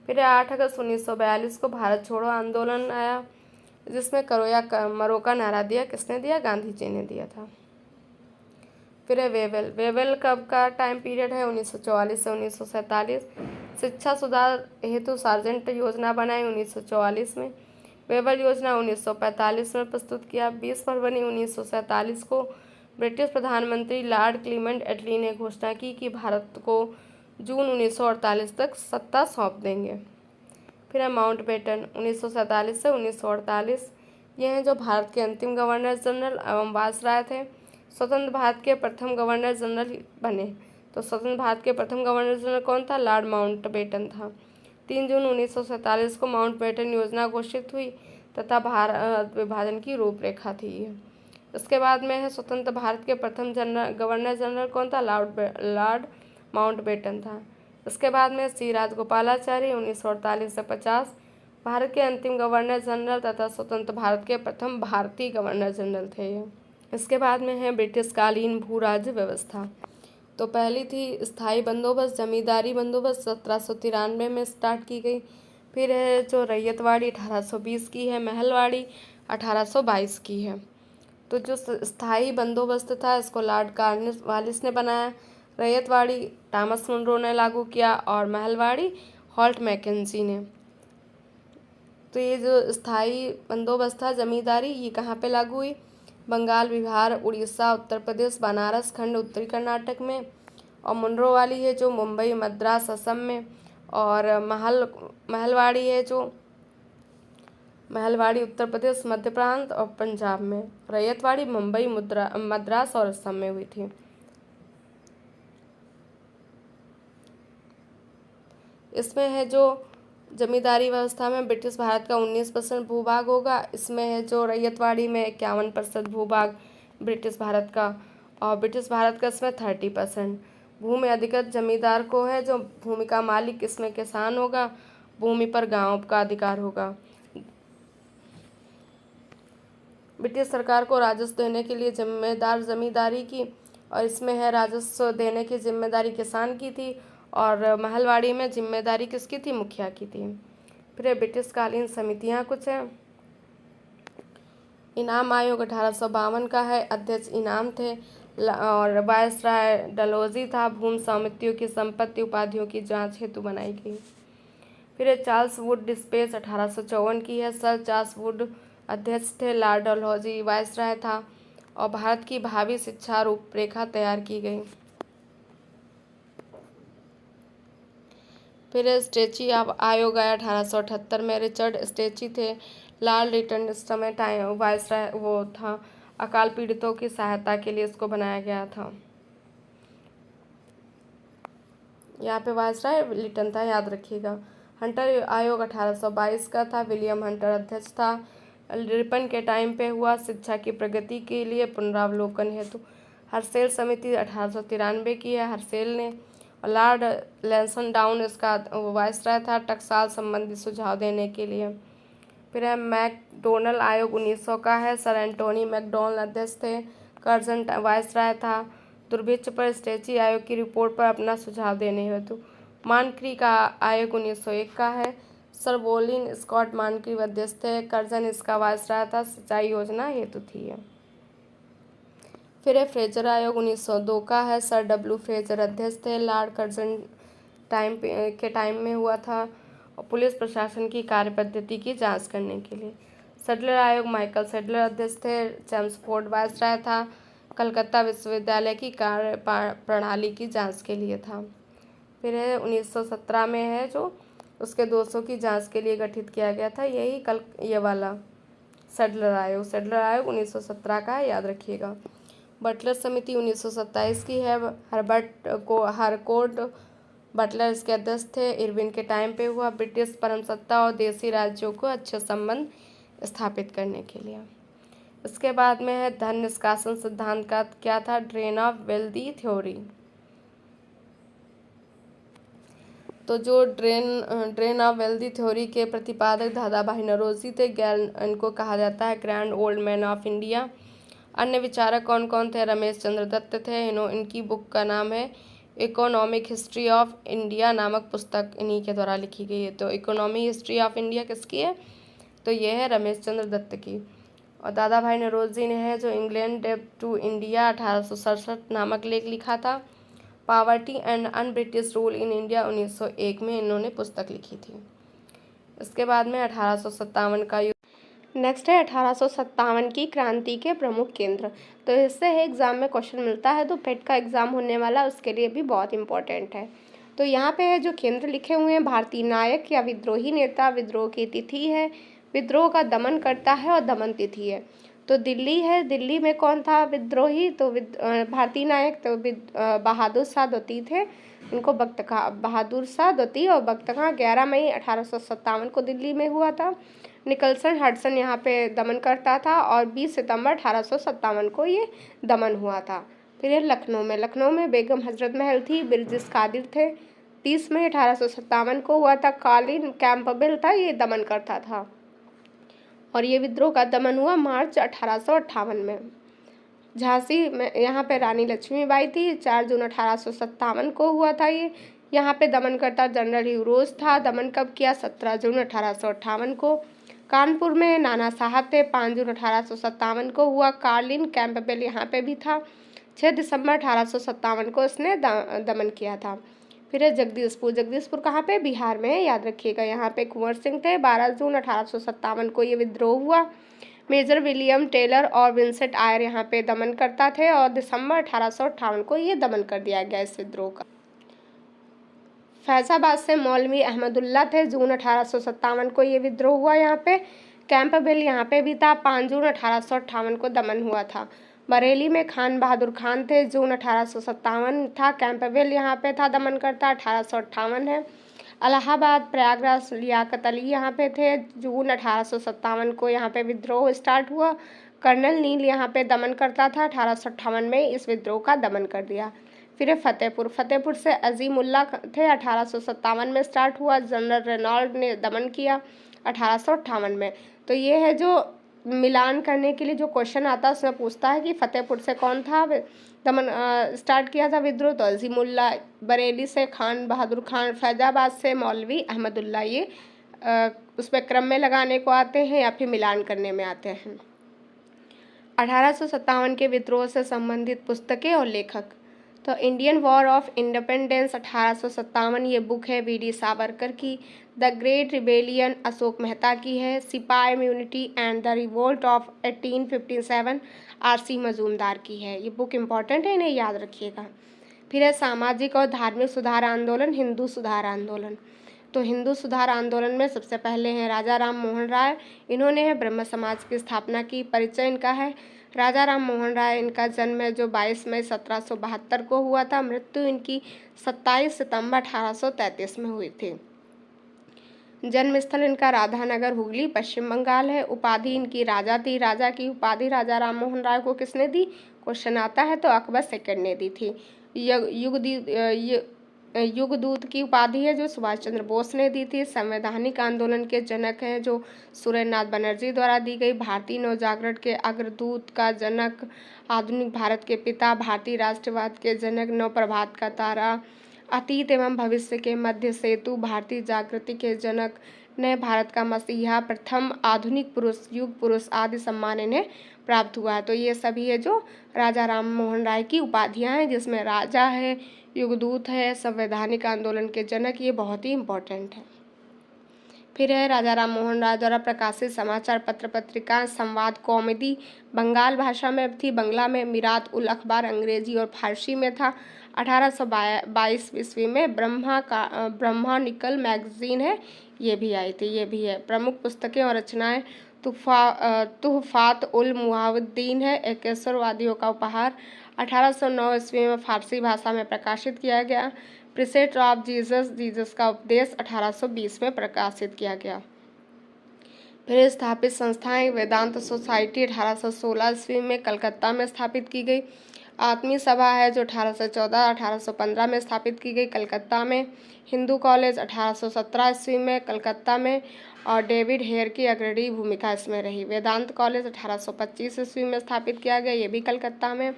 फिर 8 अगस्त 1942 को भारत छोड़ो आंदोलन आया, जिसमें मरो का नारा दिया। किसने दिया? गांधी जी ने दिया था। फिर है वेवेल कब का टाइम पीरियड है? 1944 से 1947। शिक्षा सुधार हेतु सार्जेंट योजना बनाई 1944 में। वेबल योजना 1945 में प्रस्तुत किया। 20 फरवरी 1947 को ब्रिटिश प्रधानमंत्री लॉर्ड क्लीमेंट एटली ने घोषणा की कि भारत को जून 1948 तक सत्ता सौंप देंगे। फिर है माउंटबेटन 1947 से 1948। यह हैं जो भारत के अंतिम गवर्नर जनरल एवं वायसराय थे। स्वतंत्र भारत के प्रथम गवर्नर जनरल बने। तो स्वतंत्र भारत के प्रथम गवर्नर जनरल कौन था? लॉर्ड माउंटबेटन था। 3 जून 1947 को माउंटबेटन योजना घोषित हुई तथा भारत विभाजन की रूपरेखा थी ये। इसके बाद में है स्वतंत्र भारत के प्रथम गवर्नर जनरल कौन था? लॉर्ड माउंटबेटन था। इसके बाद में सी राजगोपालाचारी 1948 से 50 भारत के अंतिम गवर्नर जनरल तथा स्वतंत्र भारत के प्रथम भारतीय गवर्नर जनरल थे ये। इसके बाद में है ब्रिटिश कालीन भू राज्य व्यवस्था। तो पहली थी स्थायी बंदोबस्त, जमींदारी बंदोबस्त 1793 में स्टार्ट की गई। फिर है जो रैयतवाड़ी 1820 की है, महलवाड़ी 1822 की है। तो जो स्थायी बंदोबस्त था इसको लॉर्ड कॉर्नवालिस ने बनाया, रैयतवाड़ी थॉमस मुनरो ने लागू किया और महलवाड़ी हॉल्ट मैकेंजी ने। तो ये जो स्थायी बंदोबस्त था जमींदारी, ये कहाँ पे लागू हुई? बंगाल, बिहार, उड़ीसा, उत्तर प्रदेश, बनारस खंड उत्तरी कर्नाटक में। और मुनरो वाली है जो मुंबई, मद्रास, असम में। और महलवाड़ी है जो महलवाड़ी उत्तर प्रदेश, मध्य प्रांत और पंजाब में। रैयतवाड़ी मुंबई, मद्रास और असम में हुई थी। इसमें है जो जमींदारी व्यवस्था में ब्रिटिश भारत का 19% भूभाग होगा। इसमें है जो रैयतवाड़ी में 51% भूभाग ब्रिटिश भारत का, और ब्रिटिश भारत का इसमें 30%। भूमि अधिकृत जमींदार को है जो भूमि का मालिक, इसमें किसान होगा। भूमि पर गांव का अधिकार होगा। ब्रिटिश सरकार को राजस्व देने के लिए जिम्मेदार जमींदारी की, और इसमें है राजस्व देने की जिम्मेदारी किसान की थी। और महलवाड़ी में जिम्मेदारी किसकी थी? मुखिया की थी। फिर ब्रिटिश कालीन समितियां कुछ हैं। इनाम आयोग 1852 का है, अध्यक्ष इनाम थे। और वायसराय डलहौजी था। भूमि समितियों की संपत्ति उपाधियों की जांच हेतु बनाई गई। फिर चार्ल्स वुड डिस्पेच 1854 की है, सर चार्ल्स वुड अध्यक्ष थे। लॉर्ड डलहौजी वायसराय था। और भारत की भावी शिक्षा रूपरेखा तैयार की गई। फिर स्टेची आयोग आया 1878 में, रिचर्ड स्टेची थे। लॉर्ड रिटन इस समय टाइम वायसराय वो था। अकाल पीड़ितों की सहायता के लिए इसको बनाया गया था। यहाँ पे वायसराय लिटन था, याद रखिएगा। हंटर आयोग 1822 का था, विलियम हंटर अध्यक्ष था। रिपन के टाइम पे हुआ, शिक्षा की प्रगति के लिए पुनरावलोकन हेतु। हर्सेल समिति 1893 की है, हर्सेल ने। लॉर्ड लैंसडाउन इसका वायसराय था, टकसाल संबंधी सुझाव देने के लिए। फिर है मैकडोनल आयोग 1900 का है, सर एंटोनी मैकडोनल अध्यक्ष थे। कर्जन वायसराय था। दुर्भिक्ष पर स्टेची आयोग की रिपोर्ट पर अपना सुझाव देने हेतु। मानक्री का आयोग 1901 का है, सर बोलिन स्कॉट मानक्री अध्यक्ष थे। कर्जन इसका वायसराय था, सिंचाई योजना हेतु थी है। फिर है फ्रेजर आयोग 1902 का है, सर डब्ल्यू फ्रेजर अध्यक्ष थे। लॉर्ड कर्जन के टाइम में हुआ था। और पुलिस प्रशासन की कार्य पद्धति की जांच करने के लिए। सेडलर आयोग माइकल सेडलर अध्यक्ष थे। चैम्सफोर्ड वायसराय था। कलकत्ता विश्वविद्यालय की कार्य प्रणाली की जांच के लिए था। फिर है 1917 में है जो उसके दोषों की जांच के लिए गठित किया गया था, ये वाला सेडलर आयोग। सेडलर आयोग 1917 का है, याद रखिएगा। बटलर समिति 1927 की है, हरकोर्ट बटलर इसके अध्यक्ष थे। इरविन के टाइम पे हुआ। ब्रिटिश परम सत्ता और देसी राज्यों को अच्छे संबंध स्थापित करने के लिए। इसके बाद में है धन निष्कासन सिद्धांत का क्या था? Drain of wealthy theory. तो जो ड्रेन ऑफ वेल्दी थ्योरी के प्रतिपादक दादाभाई नौरोजी थे। इनको कहा जाता है grand old man of India. अन्य विचारक कौन कौन थे? रमेश चंद्र दत्त थे। इनकी बुक का नाम है इकोनॉमिक हिस्ट्री ऑफ इंडिया नामक पुस्तक इन्हीं के द्वारा लिखी गई है। तो इकोनॉमिक हिस्ट्री ऑफ इंडिया किसकी है? तो ये है रमेश चंद्र दत्त की। और दादाभाई नौरोजी ने है जो इंग्लैंड डेब्ट टू इंडिया 1867 नामक लेख लिखा था। Poverty and un British rule in India 1901 में इन्होंने पुस्तक लिखी थी। इसके बाद में 1857 का नेक्स्ट है 1857 की क्रांति के प्रमुख केंद्र। तो इससे है एग्जाम में क्वेश्चन मिलता है, तो पेट का एग्जाम होने वाला उसके लिए भी बहुत इंपॉर्टेंट है। तो यहाँ पे है जो केंद्र लिखे हुए हैं, भारतीय नायक या विद्रोही नेता, विद्रोह की तिथि है, विद्रोह का दमन करता है और दमन तिथि है। तो दिल्ली है, दिल्ली में कौन था विद्रोही, तो भारतीय नायक तो बहादुर शाह द्वितीय थे, उनको बहादुर शाह द्वितीय और बख्तखां 11 मई 1857 को दिल्ली में हुआ था। निकलसन हडसन यहाँ पे दमन करता था और 20 सितंबर 1857 को ये दमन हुआ था। फिर ये लखनऊ में बेगम हजरत महल थी, ब्रिटिश कादिर थे, 30 मई 1857 को हुआ था। कालीन कैंपबेल था, ये दमन करता था और ये विद्रोह का दमन हुआ मार्च 1858 में। झांसी में यहाँ पे रानी लक्ष्मीबाई थी, 4 जून 1857 को हुआ था ये। यहाँ पे दमनकर्ता जनरल ह्यूरोज था, दमन कब किया, 17 जून 1858 को। कानपुर में नाना साहब थे, 5 जून 1857 को हुआ। कार्लिन कैंपबेल यहाँ पे भी था, 6 दिसंबर 1857 को इसने दमन किया था। फिर है जगदीशपुर कहाँ पे, बिहार में है, याद रखिएगा। यहाँ पे कुंवर सिंह थे, 12 जून 1857 को ये विद्रोह हुआ। मेजर विलियम टेलर और विंसेंट आयर यहाँ पे दमन करता थे और दिसंबर 1858 को ये दमन कर दिया गया इस विद्रोह का। फैजाबाद से मौलवी अहमदुल्ला थे, जून 1857 को ये विद्रोह हुआ। यहाँ पे कैंपबेल यहाँ पे भी था, 5 जून 1858 को दमन हुआ था। बरेली में खान बहादुर खान थे, जून 1857 था। कैंपबेल यहाँ पे था, दमन करता 1858 है। इलाहाबाद प्रयागराज लियाकत अली यहाँ पे थे, जून 1857 को यहाँ पे विद्रोह स्टार्ट हुआ। कर्नल नील यहाँ पे दमन करता था, 1858 में इस विद्रोह का दमन कर दिया। फिर फतेहपुर से अजीमुल्ला थे, 1857 में स्टार्ट हुआ। जनरल रेनॉल्ड ने दमन किया 1858 में। तो ये है जो मिलान करने के लिए जो क्वेश्चन आता है उसमें पूछता है कि फतेहपुर से कौन था दमन स्टार्ट किया था विद्रोह, तो अजीमुल्ला। बरेली से खान बहादुर खान, फैजाबाद से मौलवी अहमदुल्ला। ये उसमें क्रम में लगाने को आते हैं या फिर मिलान करने में आते हैं। 1857 के विद्रोह से संबंधित पुस्तकें और लेखक, तो इंडियन वॉर ऑफ इंडिपेंडेंस 1857 ये बुक है वीडी सावरकर की। The great rebellion Ashok Mehta की है। सिपाही immunity and the revolt of 1857 RC Majumdar की है। ये बुक इम्पॉर्टेंट है, इन्हें याद रखिएगा। फिर है सामाजिक और धार्मिक सुधार आंदोलन, हिंदू सुधार आंदोलन। तो हिंदू सुधार आंदोलन में सबसे पहले हैं राजा राम मोहन राय, इन्होंने है ब्रह्म समाज की स्थापना की। परिचय इनका है, राजा राम मोहन राय, इनका जन्म है जो 22 मई 1772 को हुआ था। मृत्यु इनकी 27 सितंबर 1833 में हुई थी। जन्मस्थल इनका राधानगर, हुगली, पश्चिम बंगाल है। उपाधि इनकी राजा थी। राजा की उपाधि राजा राम मोहन राय को किसने दी, क्वेश्चन आता है, तो अकबर सेकंड ने दी थी। युगदूत की उपाधि है जो सुभाष चंद्र बोस ने दी थी। संवैधानिक आंदोलन के जनक हैं जो सुरेंद्रनाथ बनर्जी द्वारा दी गई। भारतीय नवजागरण के अग्रदूत का जनक, आधुनिक भारत के पिता, भारतीय राष्ट्रवाद के जनक, नव प्रभात का तारा, अतीत एवं भविष्य के मध्य सेतु, भारतीय जागृति के जनक, नए भारत का मसीहा, प्रथम आधुनिक पुरुष, युग पुरुष आदि सम्मान इन्हें प्राप्त हुआ है। तो ये सभी है जो राजा राम मोहन राय की उपाधियां हैं, जिसमें राजा है, युगदूत है, संवैधानिक आंदोलन के जनक, ये बहुत ही इम्पोर्टेंट है। फिर है राजा राम मोहन राय द्वारा प्रकाशित समाचार पत्र पत्रिका, संवाद, कॉमेडी बंगाल भाषा में थी, बंगला में मिरात उल अखबार, अंग्रेजी और फारसी में था। 1822 ईस्वी में ब्रह्मानिकल मैगजीन है, ये भी आई थी, ये भी है। प्रमुख पुस्तकें और रचनाएं, तुहफात उल मुहावद्दीन है, एकेश्वरवादियों का उपहार, 1809 ईस्वी में फारसी भाषा में प्रकाशित किया गया। प्रीसेट ऑफ जीसस का उपदेश 1820 में प्रकाशित किया गया। फिर स्थापित संस्थाएं, वेदांत सोसाइटी 1816 ईस्वी में कलकत्ता में स्थापित की गई। आत्मीय सभा है जो 1814-1815 में स्थापित की गई कलकत्ता में। हिंदू कॉलेज 1817 ईस्वी में कलकत्ता में, और डेविड हेयर की अग्रणी भूमिका इसमें रही। वेदांत कॉलेज 1825 ईस्वी में स्थापित किया गया, ये भी कलकत्ता में।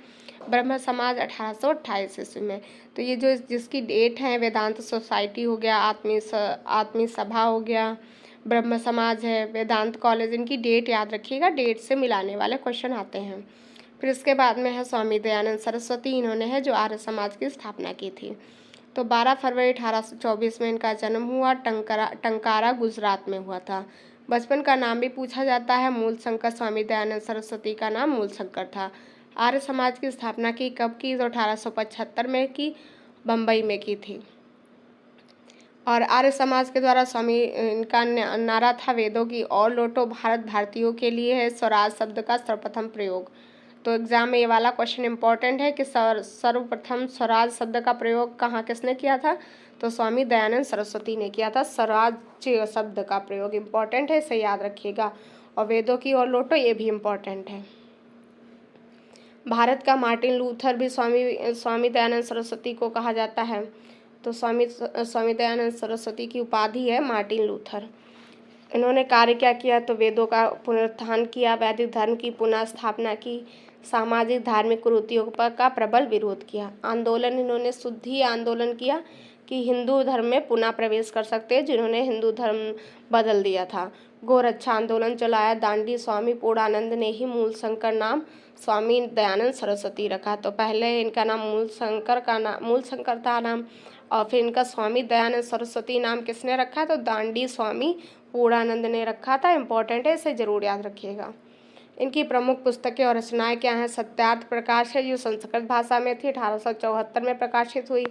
ब्रह्म समाज 1828 ईस्वी में। तो ये जो जिसकी डेट है, वेदांत सोसाइटी हो गया, आत्मीय सभा हो गया, ब्रह्म समाज है, वेदांत कॉलेज, इनकी डेट याद रखिएगा, डेट से मिलाने वाले क्वेश्चन आते हैं। फिर इसके बाद में है स्वामी दयानंद सरस्वती, इन्होंने है जो आर्य समाज की स्थापना की थी। तो 12 फरवरी 1824 में इनका जन्म हुआ, टंकारा गुजरात में हुआ था। बचपन का नाम भी पूछा जाता है। मूल शंकर स्वामी दयानंद सरस्वती का नाम मूल शंकर था। आर्य समाज की स्थापना की कब की? तो 1875 में की, बम्बई में की थी। और आर्य समाज के द्वारा स्वामी इनका नारा था वेदों की और लौटो, भारत भारतीयों के लिए है स्वराज शब्द का सर्वप्रथम प्रयोग। तो एग्जाम में ये वाला क्वेश्चन इंपॉर्टेंट है कि सर्वप्रथम स्वराज शब्द का प्रयोग कहाँ किसने किया था? तो स्वामी दयानंद सरस्वती ने किया था। स्वराज्य शब्द का प्रयोग इंपॉर्टेंट है, इसे याद रखिएगा। और वेदों की ओर लौटो, ये भी इम्पॉर्टेंट है। भारत का मार्टिन लूथर भी स्वामी दयानंद सरस्वती को कहा जाता है। तो स्वामी दयानंद सरस्वती की उपाधि है मार्टिन लूथर। इन्होंने कार्य क्या किया? तो वेदों का पुनरुत्थान किया, वैदिक धर्म की पुनः स्थापना की, सामाजिक धार्मिक कुरीतियों का प्रबल विरोध किया। आंदोलन इन्होंने शुद्धि आंदोलन किया कि हिंदू धर्म में पुनः प्रवेश कर सकते हैं, जिन्होंने हिंदू धर्म बदल दिया था। गोरक्षा आंदोलन चलाया। दांडी स्वामी पूर्णानंद ने ही मूल शंकर नाम स्वामी दयानंद सरस्वती रखा। तो पहले इनका नाम मूल शंकर था नाम, और फिर इनका स्वामी दयानंद सरस्वती नाम किसने रखा? तो दांडी स्वामी पूर्णानंद ने रखा था। इंपॉर्टेंट है, इसे जरूर याद रखिएगा। इनकी प्रमुख पुस्तकें और रचनाएं क्या हैं? सत्यार्थ प्रकाश है, जो संस्कृत भाषा में थी, 1874 में प्रकाशित हुई।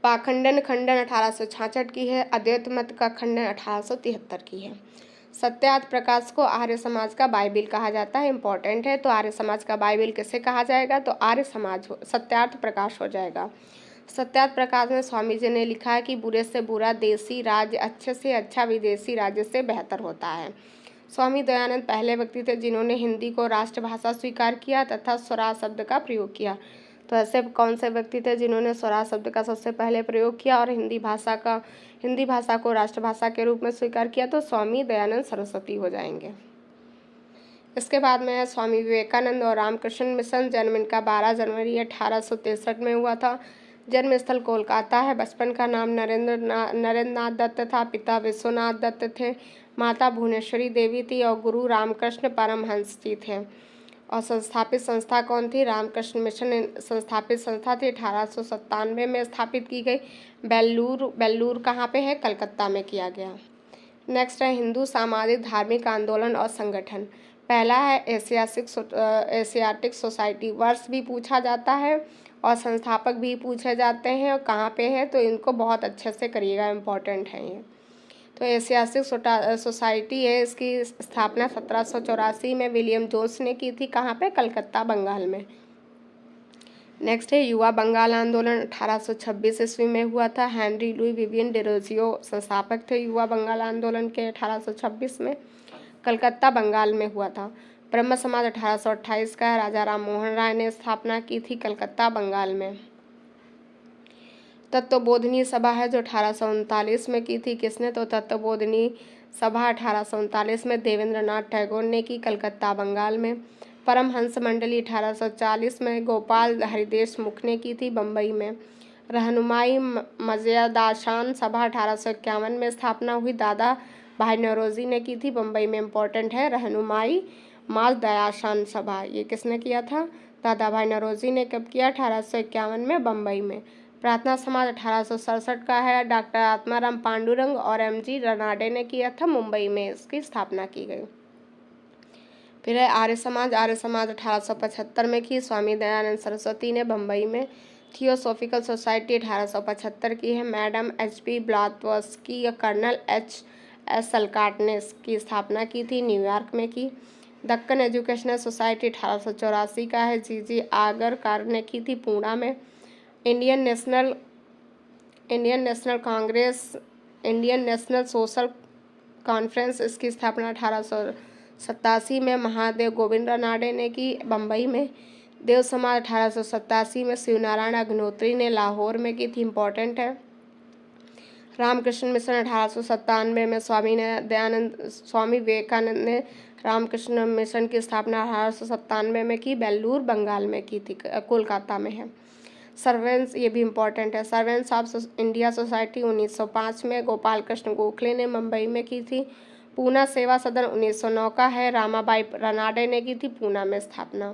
पाखंडन खंडन 1866 की है। अद्वैत मत का खंडन 1873 की है। सत्यार्थ प्रकाश को आर्य समाज का बाइबिल कहा जाता है। इंपॉर्टेंट है। तो आर्य समाज का बाइबिल किसे कहा जाएगा? तो आर्य समाज सत्यार्थ प्रकाश हो जाएगा। सत्यार्थ प्रकाश में स्वामी जी ने लिखा है कि बुरे से बुरा देसी राज्य, अच्छे से अच्छा विदेशी राज्य से बेहतर होता है। स्वामी दयानंद पहले व्यक्ति थे जिन्होंने हिंदी को राष्ट्रभाषा स्वीकार किया तथा स्वराज शब्द का प्रयोग किया। तो ऐसे कौन से व्यक्ति थे जिन्होंने स्वराज शब्द का सबसे पहले प्रयोग किया और हिंदी भाषा को राष्ट्रभाषा के रूप में स्वीकार किया? तो स्वामी दयानंद सरस्वती हो जाएंगे। इसके बाद में है स्वामी विवेकानंद और रामकृष्ण मिशन। जन्म इनका 12 जनवरी 1863 में हुआ था। जन्म स्थल कोलकाता है। बचपन का नाम नरेंद्रनाथ दत्त था। पिता विश्वनाथ दत्त थे। माता भुवनेश्वरी देवी थी और गुरु रामकृष्ण परमहंस जी थे। और संस्थापित संस्था कौन थी? रामकृष्ण मिशन संस्थापित संस्था थी, 1897 में स्थापित की गई। बेल्लूर कहाँ पे है? कलकत्ता में किया गया। नेक्स्ट है हिंदू सामाजिक धार्मिक आंदोलन और संगठन। पहला है एशियाटिक सोसाइटी। वर्ष भी पूछा जाता है और संस्थापक भी पूछे जाते हैं और कहाँ पे है, तो इनको बहुत अच्छे से करिएगा, इम्पोर्टेंट है ये। तो एशियाटिक सोसाइटी है, इसकी स्थापना 1784 में विलियम जोन्स ने की थी। कहाँ पे? कलकत्ता, बंगाल में। नेक्स्ट है युवा बंगाल आंदोलन, 1826 ईस्वी में हुआ था। हेनरी लुई विवियन डिरोजियो संस्थापक थे युवा बंगाल आंदोलन के। 1826 में कलकत्ता, बंगाल में हुआ था। ब्रह्म समाज 1828 का है। राजा राम मोहन राय ने स्थापना की थी कलकत्ता, बंगाल में। तत्वबोधिनी सभा है जो 1839 में की थी। किसने? तो तत्वबोधिनी सभा 1839 में देवेंद्रनाथ टैगोर ने की, कलकत्ता, बंगाल में। परमहंस मंडली 1840 में गोपाल हरिदेश मुख ने की थी, बम्बई में। रहनुमाई मर्यादाशान सभा 1851 में स्थापना हुई, दादा भाई नौरोजी ने की थी, बम्बई में। इम्पोर्टेंट है रहनुमाई मर्यादाशान सभा, ये किसने किया था? दादा भाई नौरोजी ने। कब किया? 1851 में, बम्बई में। प्रार्थना समाज 1867 का है। डॉक्टर आत्माराम पांडुरंग और एमजी रनाडे ने किया था, मुंबई में इसकी स्थापना की गई। फिर है आर्य समाज। आर्य समाज 1875 में की, स्वामी दयानंद सरस्वती ने, बम्बई में। थियोसॉफिकल सोसाइटी 1875 की है। Madam HP. ब्लॉटवर्स्की या कर्नल एच.एस. सलकाट ने इसकी स्थापना की थी, न्यूयॉर्क में की। दक्कन एजुकेशनल सोसाइटी 1884 का है। जी आगरकर ने की थी, पुणे में। Indian national Congress, Indian national social conference, इसकी स्थापना 1887 में महादेव गोविंद रानाडे ने की, बम्बई में। देव समाज 1887 में शिवनारायण अग्निहोत्री ने लाहौर में की थी, इम्पोर्टेंट है। रामकृष्ण मिशन 1897 में स्वामी विवेकानंद ने रामकृष्ण मिशन की स्थापना 1897 में की, बेल्लूर, बंगाल में की थी, कोलकाता में है। सर्वेंट्स, ये भी इम्पोर्टेंट है। सर्वेंट्स ऑफ इंडिया सोसाइटी 1905 में गोपाल कृष्ण गोखले ने मुंबई में की थी। पूना सेवा सदन 1909 का है। रामाबाई रानाडे ने की थी, पूना में स्थापना।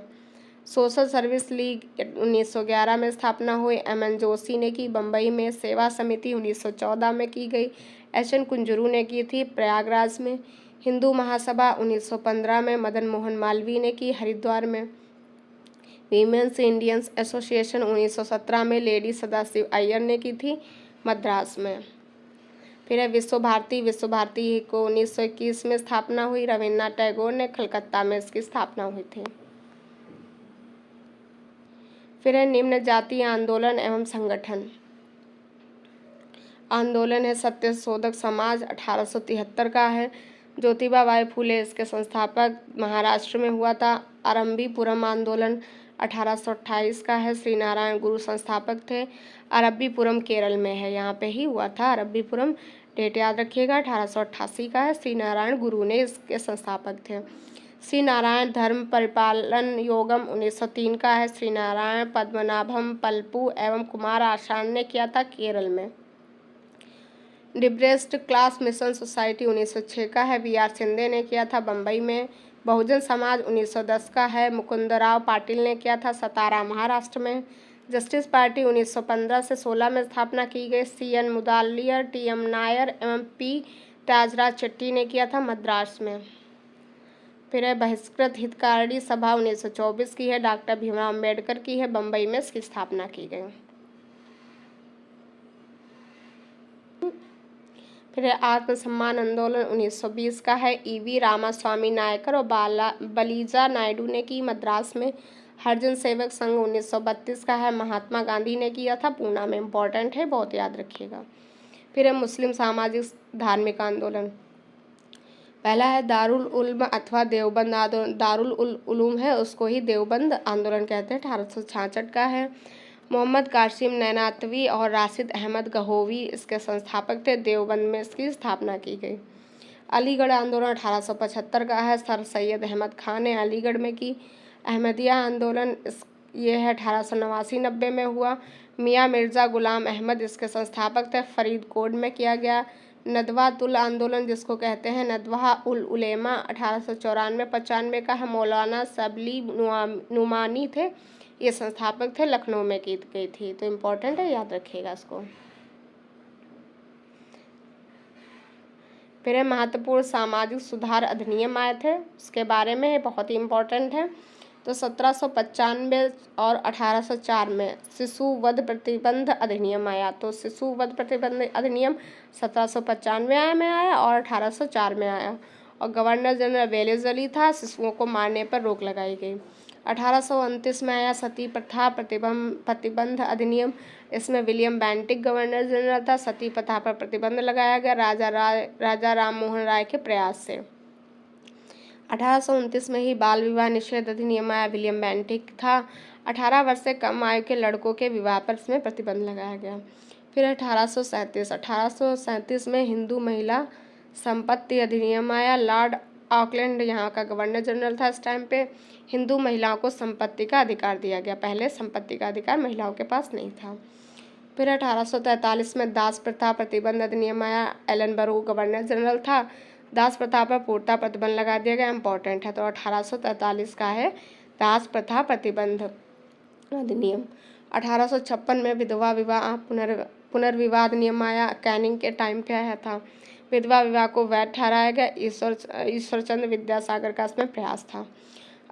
सोशल सर्विस लीग 1911 में स्थापना हुई। एम.एन. जोशी ने की। बम्बई में सेवा समिति 1914 में की गई। एच.एन. कुंजरू ने की थी प्रयागराज में। हिंदू महासभा 1915 में मदन मोहन मालवीय ने की हरिद्वार में। वीमेंस इंडियंस एसोसिएशन 1917 में लेडी सदाशिव अय्यर ने की थी मद्रास में। फिर है विश्व भारती को 1921 में स्थापना हुई। रविन्द्रनाथ टैगोर ने कलकत्ता में इसकी स्थापना हुई थी। फिर है निम्न जातीय आंदोलन एवं संगठन। आंदोलन है सत्य शोधक समाज 1873 का है। ज्योतिबा बाई फुले इसके संस्थापक। महाराष्ट्र में हुआ था। अरब्बीपुरम आंदोलन 1828 का है। श्री नारायण गुरु संस्थापक थे। अरब्बीपुरम केरल में है, यहाँ पे ही हुआ था अरब्बीपुरम। डेट याद रखिएगा, 1888 का है। श्री नारायण गुरु ने इसके संस्थापक थे। श्री नारायण धर्म परिपालन योगम 1903 का है। श्री नारायण पद्मनाभम पल्पू एवं कुमार आशान ने किया था केरल में। डिप्रेस्ड क्लास मिशन सोसाइटी 1906 का है। बी.आर. शिंदे ने किया था बम्बई में। बहुजन समाज 1910 का है। मुकुंदराव पाटिल ने किया था सतारा महाराष्ट्र में। जस्टिस पार्टी 1915 से 16 में स्थापना की गई। सी.एन. मुदालियर, टी.एम. नायर एवं पी. त्यागराज चेट्टी ने किया था मद्रास में। फिर है बहिष्कृत हितकारिणी सभा 1924 की है। डॉक्टर भीमराव अम्बेडकर की है। बम्बई में इसकी स्थापना की गई। फिर आत्मसम्मान आंदोलन 1920 का है। ई.वी. रामास्वामी नायकर और बलीजा नायडू ने की मद्रास में। हरिजन सेवक संघ 1932 का है। महात्मा गांधी ने किया था पूना में। इम्पोर्टेंट है, बहुत याद रखिएगा। फिर है मुस्लिम सामाजिक धार्मिक आंदोलन। पहला है दारुल उल्म अथवा देवबंद आंदोलन। दारुल उलूम है उसको ही देवबंद आंदोलन कहते हैं। 1866 का है। मोहम्मद कासिम नैनातवी और राशिद अहमद गहोवी इसके संस्थापक थे। देवबंद में इसकी स्थापना की गई। अलीगढ़ आंदोलन 1875 का है। सर सैयद अहमद खान ने अलीगढ़ में की। अहमदिया आंदोलन ये है 1889-90 में हुआ। मियाँ मिर्ज़ा गुलाम अहमद इसके संस्थापक थे। फरीदकोट में किया गया। नदवातुल आंदोलन जिसको कहते हैं नदवा उल उलेमा 1894-95 का है। मौलाना सबली नुमानी थे, ये संस्थापक थे। लखनऊ में की गई थी। तो इम्पोर्टेंट है, याद रखिएगा इसको। फिर है महत्वपूर्ण सामाजिक सुधार अधिनियम आए थे, उसके बारे में बहुत ही इम्पोर्टेंट है। तो 1795 और 1804 में शिशु वध प्रतिबंध अधिनियम आया। तो शिशु वध प्रतिबंध अधिनियम 1795 में आया और 1804 में आया। और गवर्नर जनरल वेलेज़ली था। शिशुओं को मारने पर रोक लगाई गई। 1829 में आया सती प्रथा प्रतिबंध अधिनियम। इसमें विलियम बेंटिक गवर्नर जनरल था। सती प्रथा पर प्रतिबंध लगाया गया राजा राम मोहन राय के प्रयास से। 1829 में ही बाल विवाह निषेध अधिनियम आया। विलियम बेंटिक था। 18 वर्ष से कम आयु के लड़कों के विवाह पर इसमें प्रतिबंध लगाया गया। फिर 1837 में हिंदू महिला संपत्ति अधिनियम आया। लॉर्ड ऑकलैंड यहाँ का गवर्नर जनरल था इस टाइम पे। हिंदू महिलाओं को संपत्ति का अधिकार दिया गया। पहले संपत्ति का अधिकार महिलाओं के पास नहीं था। फिर 1843 में दास प्रथा प्रतिबंध अधिनियम आया। एलन बरो गवर्नर जनरल था। दास प्रथा पर पूर्णतः प्रतिबंध लगा दिया गया। इम्पोर्टेंट है। तो 1843 का है दास प्रथा प्रतिबंध अधिनियम। 1856 में विधवा विवाह पुनर्विवाह अधिनियम आया। कैनिंग के टाइम पे आया था। विधवा विवाह को वैध ठहराया गया। ईश्वरचंद्र विद्यासागर का इसमें प्रयास था।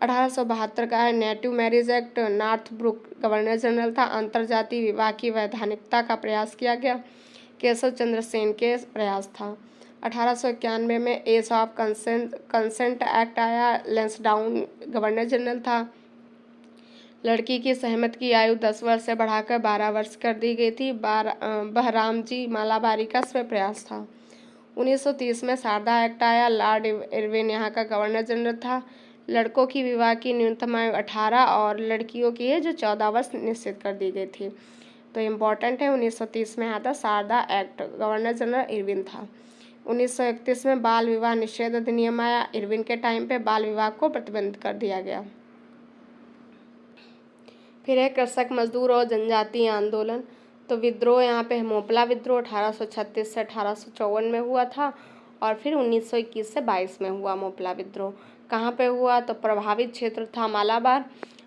1872 का है native marriage act. Northbrook governor general था। अंतर्जातीय विवाह की वैधानिकता का प्रयास किया गया। केशव चंद्र सेन के प्रयास था। 1891 में एज ऑफ कंसेंट एक्ट आया। लेंसडाउन गवर्नर जनरल था। लड़की की सहमति की आयु 10 वर्ष से बढ़ाकर 12 वर्ष कर दी गई थी। बहराम जी मालाबारी का इसमें प्रयास था। 1930 में शारदा एक्ट आया। लॉर्ड इरविन यहाँ का गवर्नर जनरल था। लड़कों की विवाह की न्यूनतम आयु 18 और लड़कियों की है जो 14 वर्ष निश्चित कर दी गई थी। तो इम्पोर्टेंट है, 1930 में आता Sharda act. Governor general Irwin था। 1931 में बाल विवाह निषेध अधिनियम आया। इरविन के टाइम पे बाल विवाह को प्रतिबंधित कर दिया गया। फिर है कृषक मजदूर और जनजातीय आंदोलन। तो विद्रोह यहाँ पे मोपला विद्रोह 1836 से 1854 में हुआ था। और फिर 1921 से 22 में हुआ मोपला विद्रोह। कहाँ पे हुआ? तो प्रभावित क्षेत्र था मालाबार।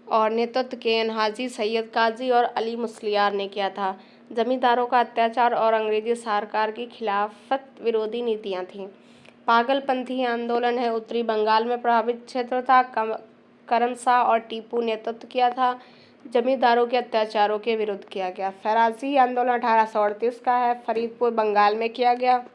और नेतृत्व के एन हाजी, सैयद काजी और अली मुस्लियार ने किया था। जमींदारों का अत्याचार और अंग्रेजी सरकार की खिलाफत विरोधी नीतियां थीं। पागलपंथी आंदोलन है उत्तरी बंगाल में प्रभावित क्षेत्र था। करमशाह और टीपू नेतृत्व किया था। जमींदारों के अत्याचारों के विरुद्ध किया गया। फराजी आंदोलन 1838 का है, फरीदपुर बंगाल में किया गया।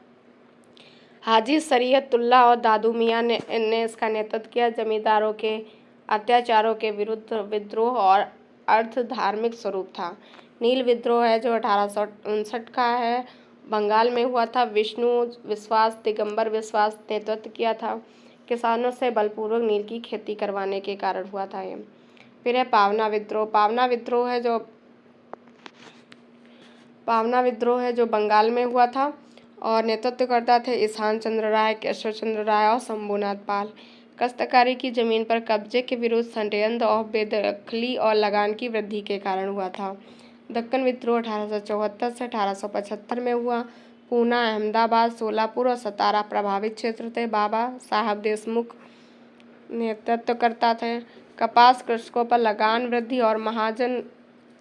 हाजी शरीयतुल्लाह और दादू मियाँ ने इसका नेतृत्व किया। जमींदारों के अत्याचारों के विरुद्ध विद्रोह और अर्ध धार्मिक स्वरूप था। नील विद्रोह है जो 1859 का है, बंगाल में हुआ था। विष्णु विश्वास, दिगंबर विश्वास नेतृत्व किया था। किसानों से बलपूर्वक नील की खेती करवाने के कारण हुआ था ये। फिर है पावना विद्रोह। पावना विद्रोह है जो बंगाल में हुआ था और नेतृत्व करता थे ईशान चंद्र राय, केशव चंद्र राय और शंभुनाथ पाल। काश्तकारी की जमीन पर कब्जे के विरुद्ध षड्यंत्र और बेदखली और लगान की वृद्धि के कारण हुआ था। दक्कन विद्रोह 1874 से 1875 में हुआ। पूना, अहमदाबाद, सोलापुर और सतारा प्रभावित क्षेत्र थे। बाबा साहब देशमुख नेतृत्व करता थे। कपास कृषकों पर लगान वृद्धि और महाजन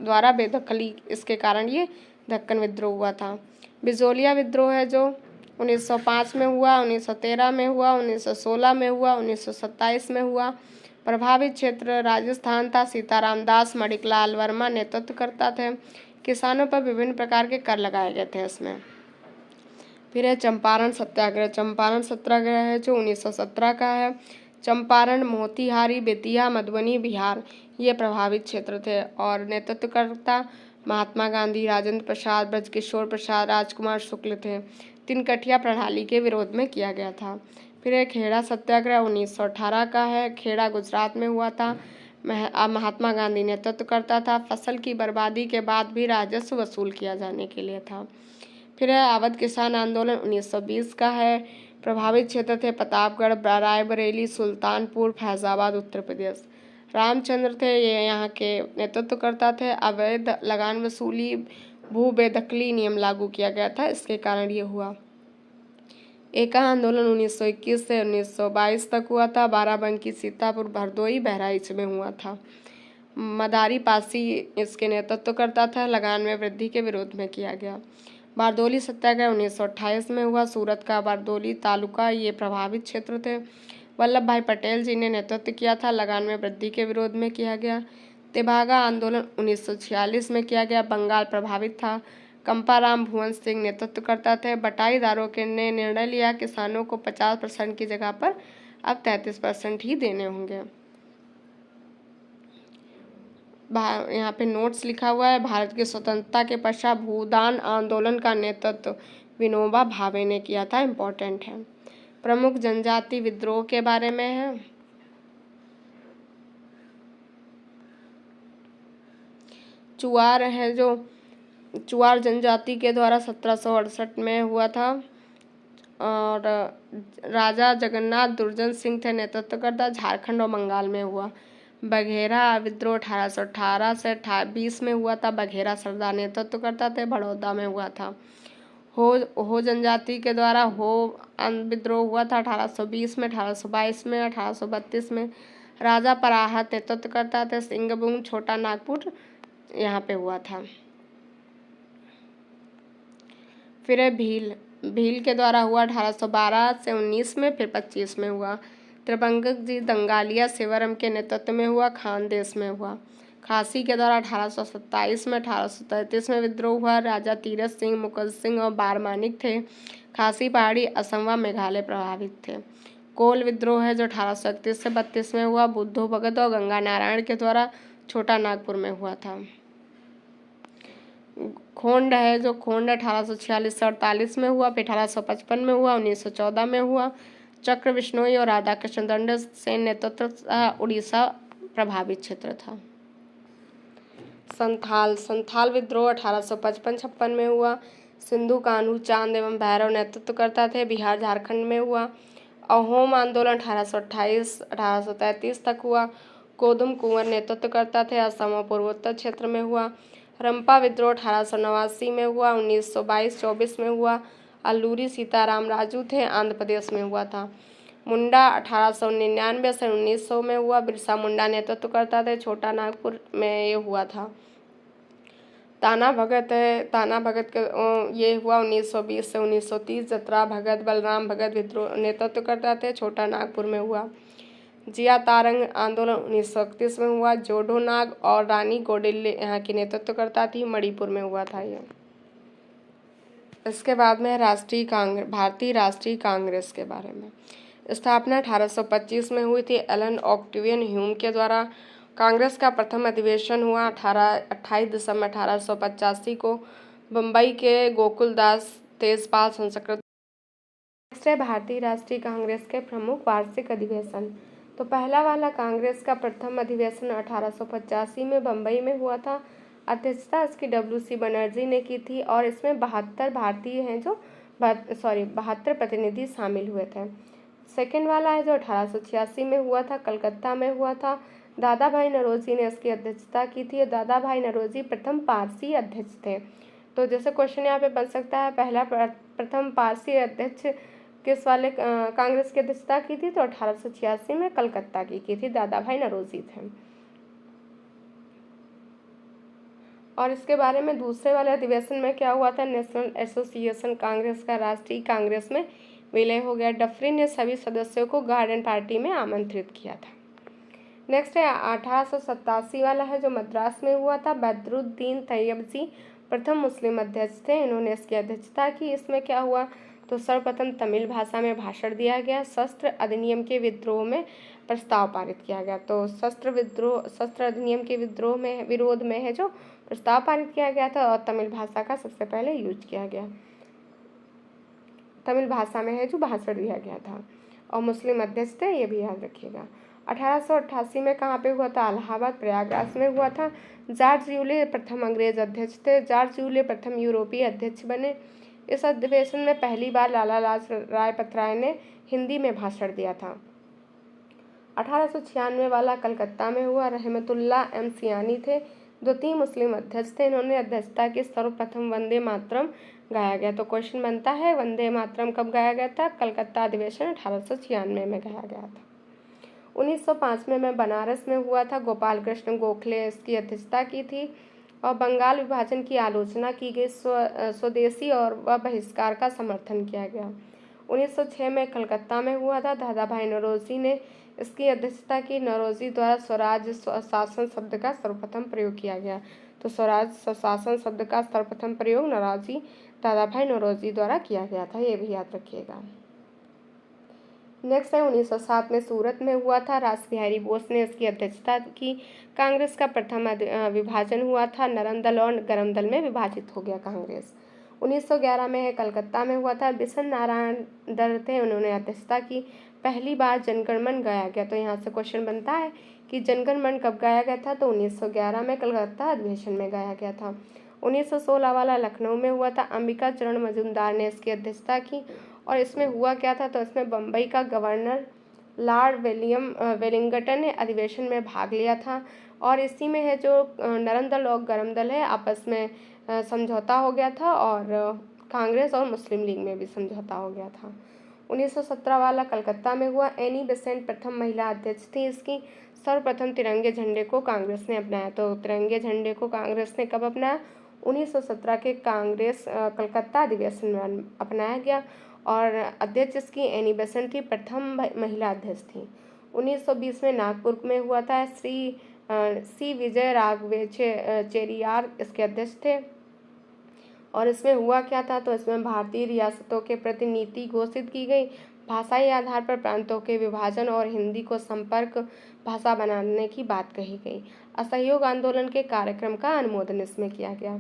द्वारा बेदखली, इसके कारण ये दक्कन विद्रोह हुआ था। बिजोलिया विद्रोह है जो 1905 में हुआ, 1913 में हुआ, 1916 में हुआ, 1927 में हुआ। प्रभावित क्षेत्र राजस्थान था। सीताराम दास मणिकलाल वर्मा नेतृत्व करता थे। किसानों पर विभिन्न प्रकार के कर लगाए गए थे इसमें। फिर है चंपारण सत्याग्रह। चंपारण सत्याग्रह है जो 1917 का है। चंपारण, मोतिहारी, बेतिया, मधुबनी, बिहार ये प्रभावित क्षेत्र थे और नेतृत्वकर्ता महात्मा गांधी, राजेंद्र प्रसाद, ब्रजकिशोर प्रसाद, राजकुमार शुक्ल थे। तिनकठिया प्रणाली के विरोध में किया गया था। फिर एक खेड़ा सत्याग्रह 1918 का है, खेड़ा गुजरात में हुआ था। महात्मा गांधी नेतृत्व करता था। फसल की बर्बादी के बाद भी राजस्व वसूल किया जाने के लिए था। फिर है अवध किसान आंदोलन 1920 का है। प्रभावित क्षेत्र थे प्रतापगढ़, रायबरेली, सुल्तानपुर, फैजाबाद, उत्तर प्रदेश। रामचंद्र थे ये यहाँ के नेतृत्व करता थे। अवैध लगान वसूली, भू बेदखली नियम लागू किया गया था, इसके कारण ये हुआ। एका आंदोलन 1921 से 1922 तक हुआ था। बाराबंकी, सीतापुर, भरदोई, बहराइच में हुआ था। मदारी पासी इसके नेतृत्व करता था। लगान में वृद्धि के विरोध में किया गया। बारदोली सत्याग्रह 1928 में हुआ। सूरत का बारदोली तालुका ये प्रभावित क्षेत्र थे। वल्लभ भाई पटेल जी ने नेतृत्व किया था। लगान में वृद्धि के विरोध में किया गया। तेभागा आंदोलन 1946 में किया गया। बंगाल प्रभावित था। कंपाराम भुवन सिंह नेतृत्व करता थे। बटाईदारों के ने निर्णय लिया किसानों को 50% की जगह पर अब 33% ही देने होंगे। यहाँ पे नोट्स लिखा हुआ है। भारत की स्वतंत्रता के पश्चात भूदान आंदोलन का नेतृत्व विनोबा भावे ने किया था, इम्पोर्टेंट है। प्रमुख जनजाति विद्रोह के बारे में है। चुआर है जो चुआर जनजाति के द्वारा 1768 में हुआ था और राजा जगन्नाथ दुर्जन सिंह थे नेतृत्व करता। झारखंड और बंगाल में हुआ। बघेरा विद्रोह 1818 से 20 में हुआ था। बघेरा सरदार नेतृत्व करता थे, बड़ौदा में हुआ था। हो जनजाति के द्वारा हो विद्रोह हुआ था 1820 में, 1822 में, 1832 में। राजा पराहत नेतृत्व करता थे। सिंगभूम, छोटा नागपुर यहाँ पे हुआ था। फिर है भील के द्वारा हुआ 1812 से 19 में, फिर 25 में हुआ। त्रिभंगक जी दंगालिया सेवरम के नेतृत्व में हुआ। खानदेश में हुआ। खासी के द्वारा 1827 में, 1833 में विद्रोह हुआ। राजा तीरथ सिंह, मुकुल सिंह और बारमानिक थे। खासी पहाड़ी, असम व मेघालय प्रभावित थे। कोल विद्रोह है जो 1831 से 32 में हुआ। बुद्धो भगत और गंगा नारायण के द्वारा छोटा नागपुर में हुआ था। खोंड है जो 1846 से 48 में हुआ, फिर 1855 में हुआ, 1914 में हुआ। चक्र बिश्नोई और राधा कृष्ण दंड सेन नेतृत्व उड़ीसा प्रभावित क्षेत्र था। संथाल विद्रोह 1855-56 में हुआ। सिंधु कान्हू चांद एवं भैरव नेतृत्व करता थे, बिहार झारखंड में हुआ। अहोम आंदोलन 1828-1833 तक हुआ। कोदुम कुंवर नेतृत्व करता थे, असम और पूर्वोत्तर क्षेत्र में हुआ। रंपा विद्रोह 1889 में हुआ, 1922-24 में हुआ। अल्लूरी सीताराम राजू थे, आंध्र प्रदेश में हुआ था। मुंडा 1899 से 1900 में हुआ। बिरसा मुंडा नेतृत्व करता थे। छोटा नागपुर में ये हुआ था। ताना भगत के ये हुआ 1920 से 1930। जतरा भगत बलराम भगत विद्रोह नेतृत्व करता थे। छोटा नागपुर में हुआ। जिया तारंग आंदोलन 1931 में हुआ। जोडो नाग और रानी गोडिल्ले यहाँ की नेतृत्व करता थी। मणिपुर में हुआ था ये। इसके बाद में भारतीय राष्ट्रीय कांग्रेस के बारे में। स्थापना 1825 में हुई थी। एलन ऑक्टेवियन ह्यूम के द्वारा। कांग्रेस का प्रथम अधिवेशन हुआ 28 दिसंबर 1885 को बम्बई के गोकुलदास तेजपाल संस्कृत। नेक्स्ट है भारतीय राष्ट्रीय कांग्रेस के प्रमुख वार्षिक अधिवेशन। तो पहला वाला कांग्रेस का प्रथम अधिवेशन 1885 में बम्बई में हुआ था। अध्यक्षता इसकी WC बनर्जी ने की थी और इसमें 72 भारतीय हैं जो 72 प्रतिनिधि शामिल हुए थे। सेकेंड वाला है जो 1886 में हुआ था, कलकत्ता में हुआ था। दादा भाई नौरोजी ने इसकी अध्यक्षता की थी। दादा भाई नौरोजी प्रथम पारसी अध्यक्ष थे। तो जैसे क्वेश्चन यहाँ पे बन सकता है, पहला प्रथम पारसी अध्यक्ष किस वाले कांग्रेस की अध्यक्षता की थी? तो 1886 में कलकत्ता की थी। दादा भाई नौरोजी थे। और इसके बारे में दूसरे वाले अधिवेशन में क्या हुआ था? नेशनल एसोसिएशन कांग्रेस का राष्ट्रीय कांग्रेस में विलय हो गया। डफरिन ने सभी सदस्यों को गार्डन पार्टी में आमंत्रित किया था। नेक्स्ट है 1887 वाला है जो मद्रास में हुआ था। बदरुद्दीन तैयबजी प्रथम मुस्लिम अध्यक्ष थे। इन्होंने इसकी अध्यक्षता की। इसमें क्या हुआ? तो सर्वप्रथम तमिल भाषा में भाषण दिया गया। शस्त्र अधिनियम के विद्रोह में प्रस्ताव पारित किया गया। तो शस्त्र अधिनियम के विरोध में है जो प्रस्ताव पारित किया गया था और तमिल भाषा का सबसे पहले यूज किया गया। तमिल भाषा में है जो भाषण दिया गया था और मुस्लिम अध्यक्ष थे, ये भी याद रखिएगा। 1888 में कहाँ पे हुआ था? इलाहाबाद प्रयागराज में हुआ था। जॉर्ज यूले प्रथम अंग्रेज अध्यक्ष थे। जॉर्ज यूले प्रथम यूरोपीय अध्यक्ष बने। इस अधिवेशन में पहली बार लाला लाजपत राय ने हिंदी में भाषण दिया था। 1896 वाला कलकत्ता में हुआ। रहमतुल्लाह एम सियानी थे, द्वितीय मुस्लिम अध्यक्ष थे। इन्होंने अध्यक्षता की। सर्वप्रथम वंदे मातरम गाया गया। तो क्वेश्चन बनता है वंदे मातरम कब गाया गया था? कलकत्ता अधिवेशन 1896 में गाया गया था। 1905 में बनारस में हुआ था। गोपाल कृष्ण गोखले इसकी अध्यक्षता की थी और बंगाल विभाजन की आलोचना की गई। स्वदेशी और बहिष्कार का समर्थन किया गया। 1906 में कलकत्ता में हुआ था। दादा भाई नौरोजी ने इसकी अध्यक्षता की। नौरोजी द्वारा स्वराज स्वशासन शब्द का सर्वप्रथम प्रयोग किया गया। तो स्वराज स्वशासन शब्द का सर्वप्रथम प्रयोग दादा भाई नौरोजी द्वारा किया गया था, ये भी याद रखिएगा। नेक्स्ट है 1907 में सूरत में हुआ था। रास बिहारी बोस ने इसकी अध्यक्षता की। कांग्रेस का प्रथम विभाजन हुआ था। नरम दल और गरम दल में विभाजित हो गया कांग्रेस। 1911 में है कलकत्ता में हुआ था। बिशन नारायण दर थे, उन्होंने अध्यक्षता की। पहली बार जनगण मन गाया गया। तो यहाँ से क्वेश्चन बनता है कि जनगण मन कब गाया गया था? तो 1911 में कलकत्ता अधिवेशन में गाया गया था। 1916 वाला लखनऊ में हुआ था। अंबिका चरण मजूमदार ने इसकी अध्यक्षता की और इसमें हुआ क्या था? तो इसमें बम्बई का गवर्नर लॉर्ड वेलिंगटन ने अधिवेशन में भाग लिया था और इसी में है जो नरम दल और गरम दल है आपस में समझौता हो गया था और कांग्रेस और मुस्लिम लीग में भी समझौता हो गया था। 1917 वाला कलकत्ता में हुआ। एनी बेसेंट प्रथम महिला अध्यक्ष थी इसकी। सर्वप्रथम तिरंगे झंडे को कांग्रेस ने अपनाया। तो तिरंगे झंडे को कांग्रेस ने कब अपनाया? 1917 के कांग्रेस कलकत्ता अधिवेशन में अपनाया गया और अध्यक्ष इसकी एनी बेसेंट थी, प्रथम महिला अध्यक्ष थी। 1920 में नागपुर में हुआ था। सी विजय चेरियार इसके अध्यक्ष थे और इसमें हुआ क्या था? तो इसमें भारतीय रियासतों के प्रति नीति घोषित की गई। भाषाई आधार पर प्रांतों के विभाजन और हिंदी को संपर्क भाषा बनाने की बात कही गई। असहयोग आंदोलन के कार्यक्रम का अनुमोदन इसमें किया गया।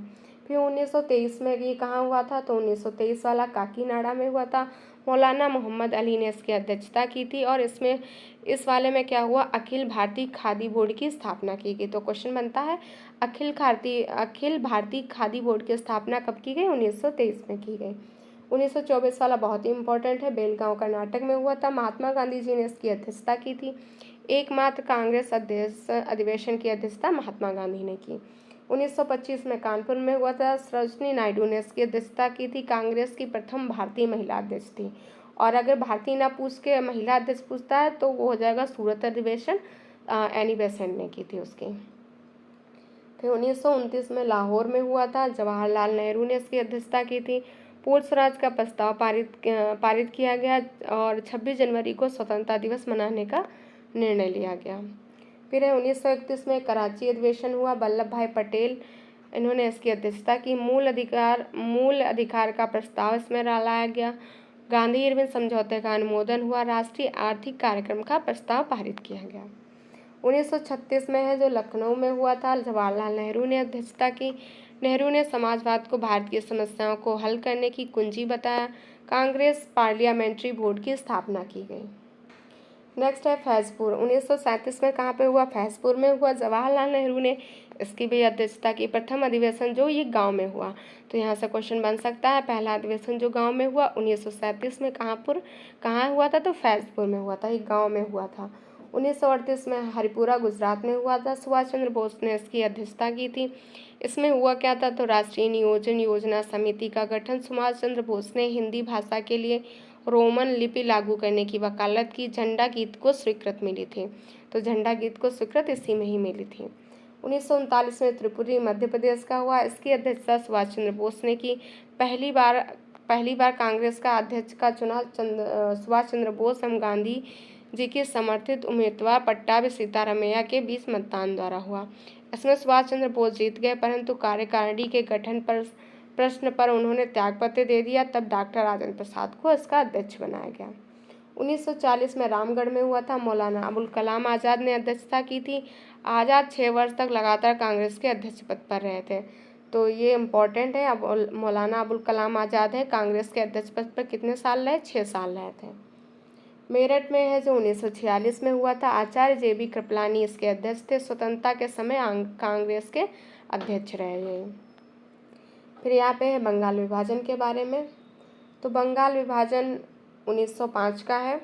फिर 1923 में ये कहाँ हुआ था? तो 1923 वाला काकीनाडा में हुआ था। मौलाना मोहम्मद अली ने इसकी अध्यक्षता की थी और इस वाले में क्या हुआ? अखिल भारतीय खादी बोर्ड की स्थापना की गई। तो क्वेश्चन बनता है अखिल भारतीय खादी बोर्ड की स्थापना कब की गई? 1923 में की गई। 1924 वाला बहुत ही इंपॉर्टेंट है। बेलगांव कर्नाटक में हुआ था। महात्मा गांधी जी ने इसकी अध्यक्षता की थी। एकमात्र कांग्रेस अधिवेशन की अध्यक्षता महात्मा गांधी ने की। 1925 में कानपुर में हुआ था। सरोजिनी नायडू ने इसकी अध्यक्षता की थी। कांग्रेस की प्रथम भारतीय महिला अध्यक्ष थी और अगर भारतीय ना पूछ के महिला अध्यक्ष पूछता है तो वो हो जाएगा सूरत अधिवेशन, एनी बेसेंट ने की थी उसकी। फिर 1929 में लाहौर में हुआ था, जवाहरलाल नेहरू ने इसकी अध्यक्षता की थी। पूर्ण स्वराज का प्रस्ताव पारित किया गया और 26 जनवरी को स्वतंत्रता दिवस मनाने का निर्णय लिया गया। फिर 1931 में कराची अधिवेशन हुआ, वल्लभ भाई पटेल इन्होंने इसकी अध्यक्षता की। मूल अधिकार का प्रस्ताव इसमें लाया गया। गांधी इरविन समझौते का अनुमोदन हुआ। राष्ट्रीय आर्थिक कार्यक्रम का प्रस्ताव पारित किया गया। 1936 में है जो लखनऊ में हुआ था, जवाहरलाल नेहरू ने अध्यक्षता की। नेहरू ने समाजवाद को भारत की समस्याओं को हल करने की कुंजी बताया। कांग्रेस पार्लियामेंट्री बोर्ड की स्थापना की गई। नेक्स्ट है फैजपुर। 1937 में कहाँ पे हुआ? फैजपुर में हुआ। जवाहरलाल नेहरू ने इसकी भी अध्यक्षता की। प्रथम अधिवेशन जो ये गांव में हुआ, तो यहाँ से क्वेश्चन बन सकता है। पहला अधिवेशन जो गांव में हुआ 1937 में कहाँ हुआ था? तो फैजपुर में हुआ था, ये गांव में हुआ था। 1938 में हरिपुरा गुजरात में हुआ था। सुभाष चंद्र बोस ने इसकी अध्यक्षता की थी। इसमें हुआ क्या था? तो राष्ट्रीय नियोजन योजना समिति का गठन। सुभाष चंद्र बोस ने हिंदी भाषा के लिए रोमन लिपि लागू करने की वकालत की। झंडा गीत को स्वीकृत मिली थी, तो झंडा गीत को स्वीकृत इसी में ही मिली थी। 1939 में त्रिपुरी मध्य प्रदेश का हुआ। इसकी अध्यक्षता सुभाष चंद्र बोस ने की। पहली बार कांग्रेस का अध्यक्ष का चुनाव सुभाष चंद्र बोस एवं गांधी जी के समर्थित उम्मीदवार पट्टाभी सीतारामैया के 20 मतदान द्वारा हुआ। इसमें सुभाष चंद्र बोस जीत गए, परंतु कार्यकारिणी के गठन पर प्रश्न पर उन्होंने त्यागपत्र दे दिया। तब डॉक्टर राजेंद्र प्रसाद को इसका अध्यक्ष बनाया गया। 1940 में रामगढ़ में हुआ था। मौलाना अबुल कलाम आज़ाद ने अध्यक्षता की थी। आज़ाद 6 वर्ष तक लगातार कांग्रेस के अध्यक्ष पद पर रहे थे, तो ये इम्पोर्टेंट है। अब मौलाना अबुल कलाम आज़ाद है कांग्रेस के अध्यक्ष पद पर कितने साल रहे? 6 साल रहे थे। मेरठ में है जो 1946 में हुआ था। आचार्य JB कृपलानी इसके अध्यक्ष थे। स्वतंत्रता के समय कांग्रेस के अध्यक्ष रहे। फिर यहाँ पे है बंगाल विभाजन के बारे में। तो बंगाल विभाजन 1905 का है।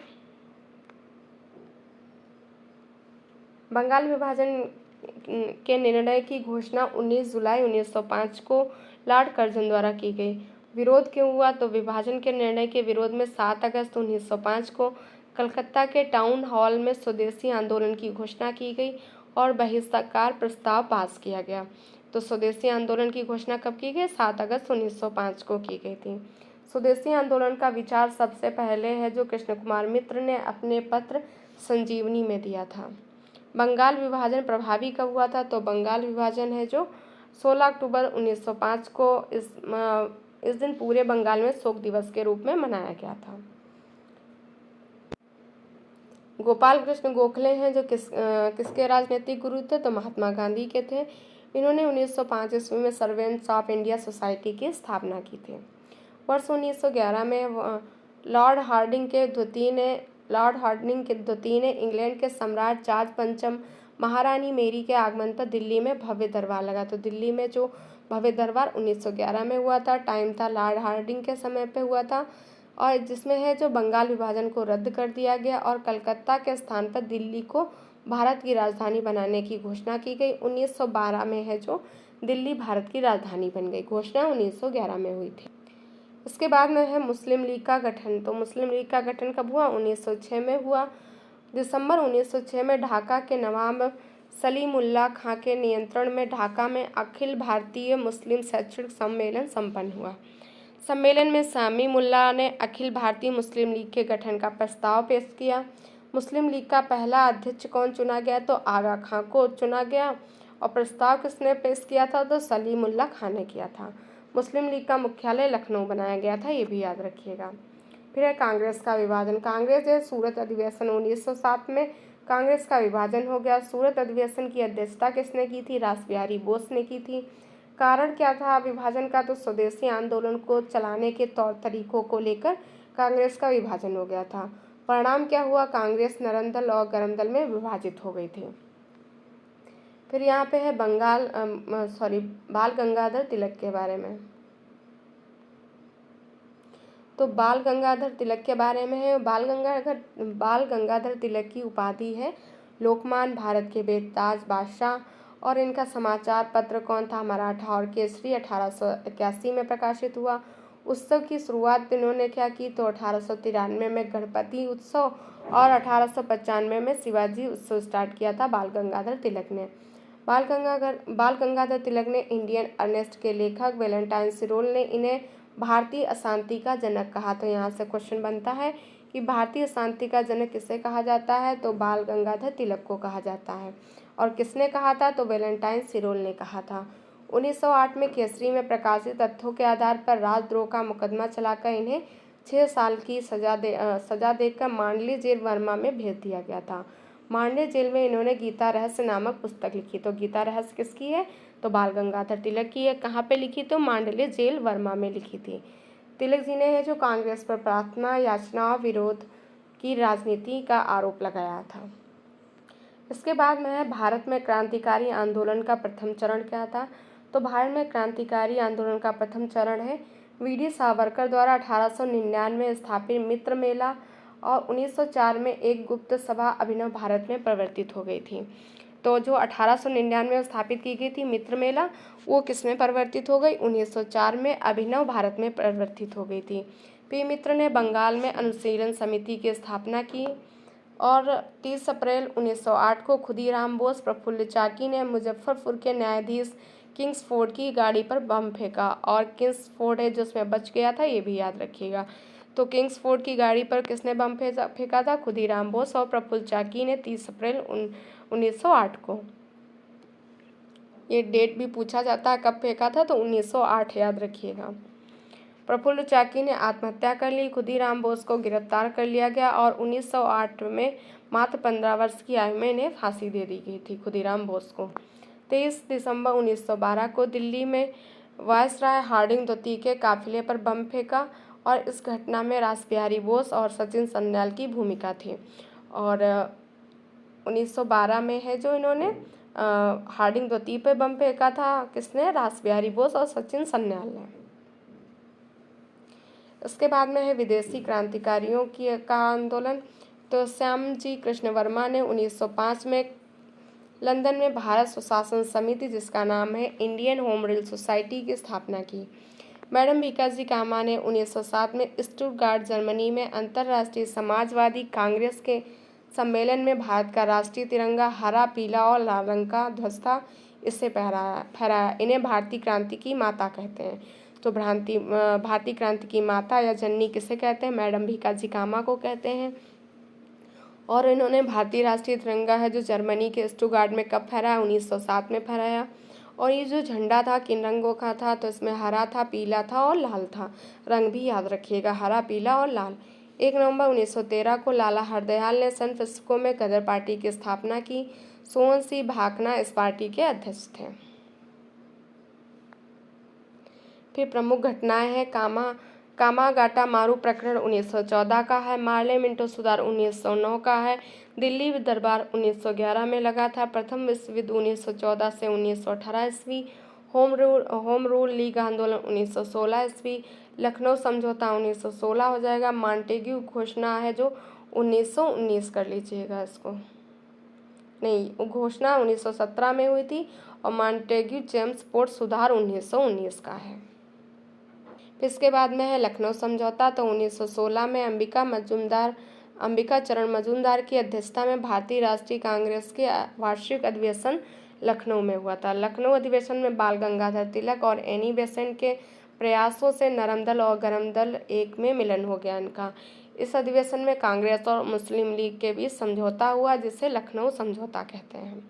बंगाल विभाजन के निर्णय की घोषणा 19 जुलाई 1905 को लॉर्ड कर्जन द्वारा की गई। विरोध क्यों हुआ? तो विभाजन के निर्णय के विरोध में 7 अगस्त 1905 को कलकत्ता के टाउन हॉल में स्वदेशी आंदोलन की घोषणा की गई और बहिष्कार प्रस्ताव पास किया गया। तो स्वदेशी आंदोलन की घोषणा कब की गई? 7 अगस्त 1905 को की गई थी। स्वदेशी आंदोलन का विचार सबसे पहले है जो कृष्ण कुमार मित्र ने अपने पत्र संजीवनी में दिया था। बंगाल विभाजन प्रभावी कब हुआ था? तो बंगाल विभाजन है जो 16 अक्टूबर 1905 को इस दिन पूरे बंगाल में शोक दिवस के रूप में मनाया गया था। गोपाल कृष्ण गोखले हैं जो किसके राजनीतिक गुरु थे? तो महात्मा गांधी के थे। इन्होंने 1905 ईस्वी में सर्वेंट्स ऑफ इंडिया सोसाइटी की स्थापना की थी। वर्ष 1911 में लॉर्ड हार्डिंग के द्वितीय ने इंग्लैंड के सम्राट जॉर्ज पंचम महारानी मेरी के आगमन पर दिल्ली में भव्य दरबार लगा। तो दिल्ली में जो भव्य दरबार 1911 में हुआ था, टाइम था लॉर्ड हार्डिंग के समय पे हुआ था, और जिसमें है जो बंगाल विभाजन को रद्द कर दिया गया और कलकत्ता के स्थान पर दिल्ली को भारत की राजधानी बनाने की घोषणा की गई। 1912 में है जो दिल्ली भारत की राजधानी बन गई। घोषणा 1911 में हुई थी। इसके बाद में है मुस्लिम लीग का गठन। तो मुस्लिम लीग का गठन कब हुआ? 1906 में हुआ। दिसंबर 1906 में ढाका के नवाब सलीमुल्लाह खां के नियंत्रण में ढाका में अखिल भारतीय मुस्लिम शैक्षणिक सम्मेलन संपन्न हुआ। सम्मेलन में सलीमुल्लाह ने अखिल भारतीय मुस्लिम लीग के गठन का प्रस्ताव पेश किया। मुस्लिम लीग का पहला अध्यक्ष कौन चुना गया? तो आगा खां को चुना गया। और प्रस्ताव किसने पेश किया था? तो सलीमुल्लाह खां ने किया था। मुस्लिम लीग का मुख्यालय लखनऊ बनाया गया था, ये भी याद रखिएगा। फिर है कांग्रेस का विभाजन। कांग्रेस है सूरत अधिवेशन 1907 में कांग्रेस का विभाजन हो गया। सूरत अधिवेशन की अध्यक्षता किसने की थी? रास बिहारी बोस ने की थी। कारण क्या था विभाजन का? तो स्वदेशी आंदोलन को चलाने के तौर तरीकों को लेकर कांग्रेस का विभाजन हो गया था। परिणाम क्या हुआ? कांग्रेस नरम दल और गरम दल में विभाजित हो गई थी। फिर यहाँ पे है बाल गंगाधर तिलक के बारे में। तो बाल गंगाधर तिलक के बारे में है। बाल गंगाधर तिलक की उपाधि है लोकमान भारत के बेताज बादशाह, और इनका समाचार पत्र कौन था? मराठा और केसरी 1881 में प्रकाशित हुआ। उत्सव की शुरुआत इन्होंने क्या की, तो 1893 में गणपति उत्सव और 1895 में शिवाजी उत्सव स्टार्ट किया था बाल गंगाधर तिलक ने। बाल गंगाधर तिलक ने इंडियन अर्नेस्ट के लेखक वैलेंटाइन सिरोल ने इन्हें भारतीय अशांति का जनक कहा। तो यहाँ से क्वेश्चन बनता है कि भारतीय अशांति का जनक किसे कहा जाता है, तो बाल गंगाधर तिलक को कहा जाता है। और किसने कहा था, तो वैलेंटाइन सिरोल ने कहा था। 1908 में केसरी में प्रकाशित तथ्यों के आधार पर राजद्रोह का मुकदमा चलाकर इन्हें 6 साल की सजा देकर मांडली जेल बर्मा में भेज दिया गया था। मांडली जेल में इन्होंने गीता रहस्य नामक पुस्तक लिखी। तो गीता रहस्य किसकी है, तो बाल गंगाधर तिलक की है। कहाँ पे लिखी, तो मांडली जेल बर्मा में लिखी थी। तिलक जी ने है जो कांग्रेस पर प्रार्थना याचना विरोध की राजनीति का आरोप लगाया था। इसके बाद में है भारत में क्रांतिकारी आंदोलन का प्रथम चरण क्या था, तो भारत में क्रांतिकारी आंदोलन का प्रथम चरण है वीडी सावरकर द्वारा 1899 में स्थापित मित्र मेला और 1904 में एक गुप्त सभा अभिनव भारत में परिवर्तित हो गई थी। तो जो 1899 में स्थापित की गई थी मित्र मेला, वो किस में परिवर्तित हो गई, 1904 में अभिनव भारत में परिवर्तित हो गई थी। पी मित्र ने बंगाल में अनुशीलन समिति की स्थापना की और 30 अप्रैल 1908 को खुदीराम बोस प्रफुल्ल चाकी ने मुजफ्फरपुर के न्यायाधीश किंग्सफोर्ड की गाड़ी पर बम फेंका। और किंग्सफोर्ड है जो उसमें बच गया था, ये भी याद रखिएगा। तो किंग्सफोर्ड की गाड़ी पर किसने बम फेंका था, खुदीराम बोस और प्रफुल्ल चाकी ने 30 अप्रैल 1908 को। ये डेट भी पूछा जाता है कब फेंका था, तो 1908 याद रखिएगा। प्रफुल्ल चाकी ने आत्महत्या कर ली। खुदीराम बोस को गिरफ्तार कर लिया गया और 1908 में मात्र 15 वर्ष की आयु में इन्हें फांसी दे दी गई थी खुदीराम बोस को। 23 दिसंबर 1912 को दिल्ली में वायसराय हार्डिंग द्वितीय के काफिले पर बम फेंका और इस घटना में रासबिहारी बोस और सचिन सन्याल की भूमिका थी। और 1912 में है जो इन्होंने हार्डिंग द्वितीय पर बम फेंका था, किसने, रासबिहारी बोस और सचिन सन्याल ने। इसके बाद में है विदेशी क्रांतिकारियों का आंदोलन। तो श्यामजी कृष्ण वर्मा ने 1905 में लंदन में भारत सुशासन समिति जिसका नाम है इंडियन होम रूल सोसाइटी की स्थापना की। मैडम भीकाजी कामा ने 1907 में स्टुटगार्ट जर्मनी में अंतर्राष्ट्रीय समाजवादी कांग्रेस के सम्मेलन में भारत का राष्ट्रीय तिरंगा हरा पीला और लाल रंग का ध्वज था, इससे फहराया। इन्हें भारतीय क्रांति की माता कहते हैं। तो भारतीय क्रांति की माता या जननी किसे कहते हैं, मैडम भीकाजी कामा को कहते हैं। और इन्होंने भारतीय राष्ट्रीय तिरंगा है जो जर्मनी के स्टुटगार्ट में कब फहराया, 1907 में फहराया। और ये जो झंडा था किन रंगों का था, तो इसमें हरा था, पीला था और लाल था। रंग भी याद रखिएगा, हरा पीला और लाल। 1 नवंबर 1913 को लाला हरदयाल ने सैन फ्रांसिस्को में गदर पार्टी की स्थापना की। सोहन सिंह भाकना इस पार्टी के अध्यक्ष थे। फिर प्रमुख घटनाएं हैं कामागाटा मारू प्रकरण 1914 का है। मार्ले मिंटो सुधार 1909 का है। दिल्ली दरबार 1911 में लगा था। प्रथम विश्व युद्ध 1914 से 1918 ईस्वी। होम रूल लीग आंदोलन 1916 ईस्वी। लखनऊ समझौता 1916 हो जाएगा। मॉन्टेग्यू घोषणा है जो 1919 कर लीजिएगा इसको, नहीं, घोषणा 1917 में हुई थी और मॉन्टेग्यू जेम्स पोर्ट सुधार 1919 का है। फिर इसके बाद में है लखनऊ समझौता। तो 1916 में अंबिका चरण मजूमदार की अध्यक्षता में भारतीय राष्ट्रीय कांग्रेस के वार्षिक अधिवेशन लखनऊ में हुआ था। लखनऊ अधिवेशन में बाल गंगाधर तिलक और एनी बेसेंट के प्रयासों से नरम दल और गरम दल एक में मिलन हो गया इनका। इस अधिवेशन में कांग्रेस और मुस्लिम लीग के बीच समझौता हुआ जिसे लखनऊ समझौता कहते हैं।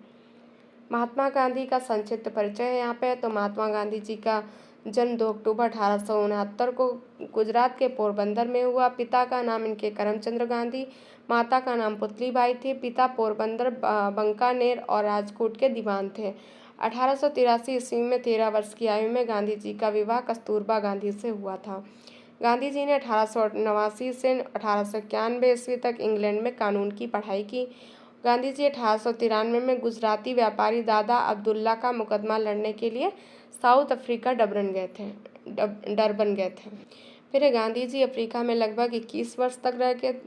महात्मा गांधी का संक्षिप्त परिचय है यहाँ पे। तो महात्मा गांधी जी का जन्म 2 अक्टूबर 1869 को गुजरात के पोरबंदर में हुआ। पिता का नाम इनके करमचंद्र गांधी, माता का नाम पुतलीबाई थी। पिता पोरबंदर, बंकानेर और राजकोट के दीवान थे। 1883 ईस्वी में 13 वर्ष की आयु में गांधी जी का विवाह कस्तूरबा गांधी से हुआ था। गांधी जी ने 1889 से 1891 ईस्वी तक इंग्लैंड में कानून की पढ़ाई की। गांधी जी 1893 में गुजराती व्यापारी दादा अब्दुल्ला का मुकदमा लड़ने के लिए साउथ अफ्रीका डरबन गए थे। फिर गांधी जी अफ्रीका में लगभग 21 वर्ष तक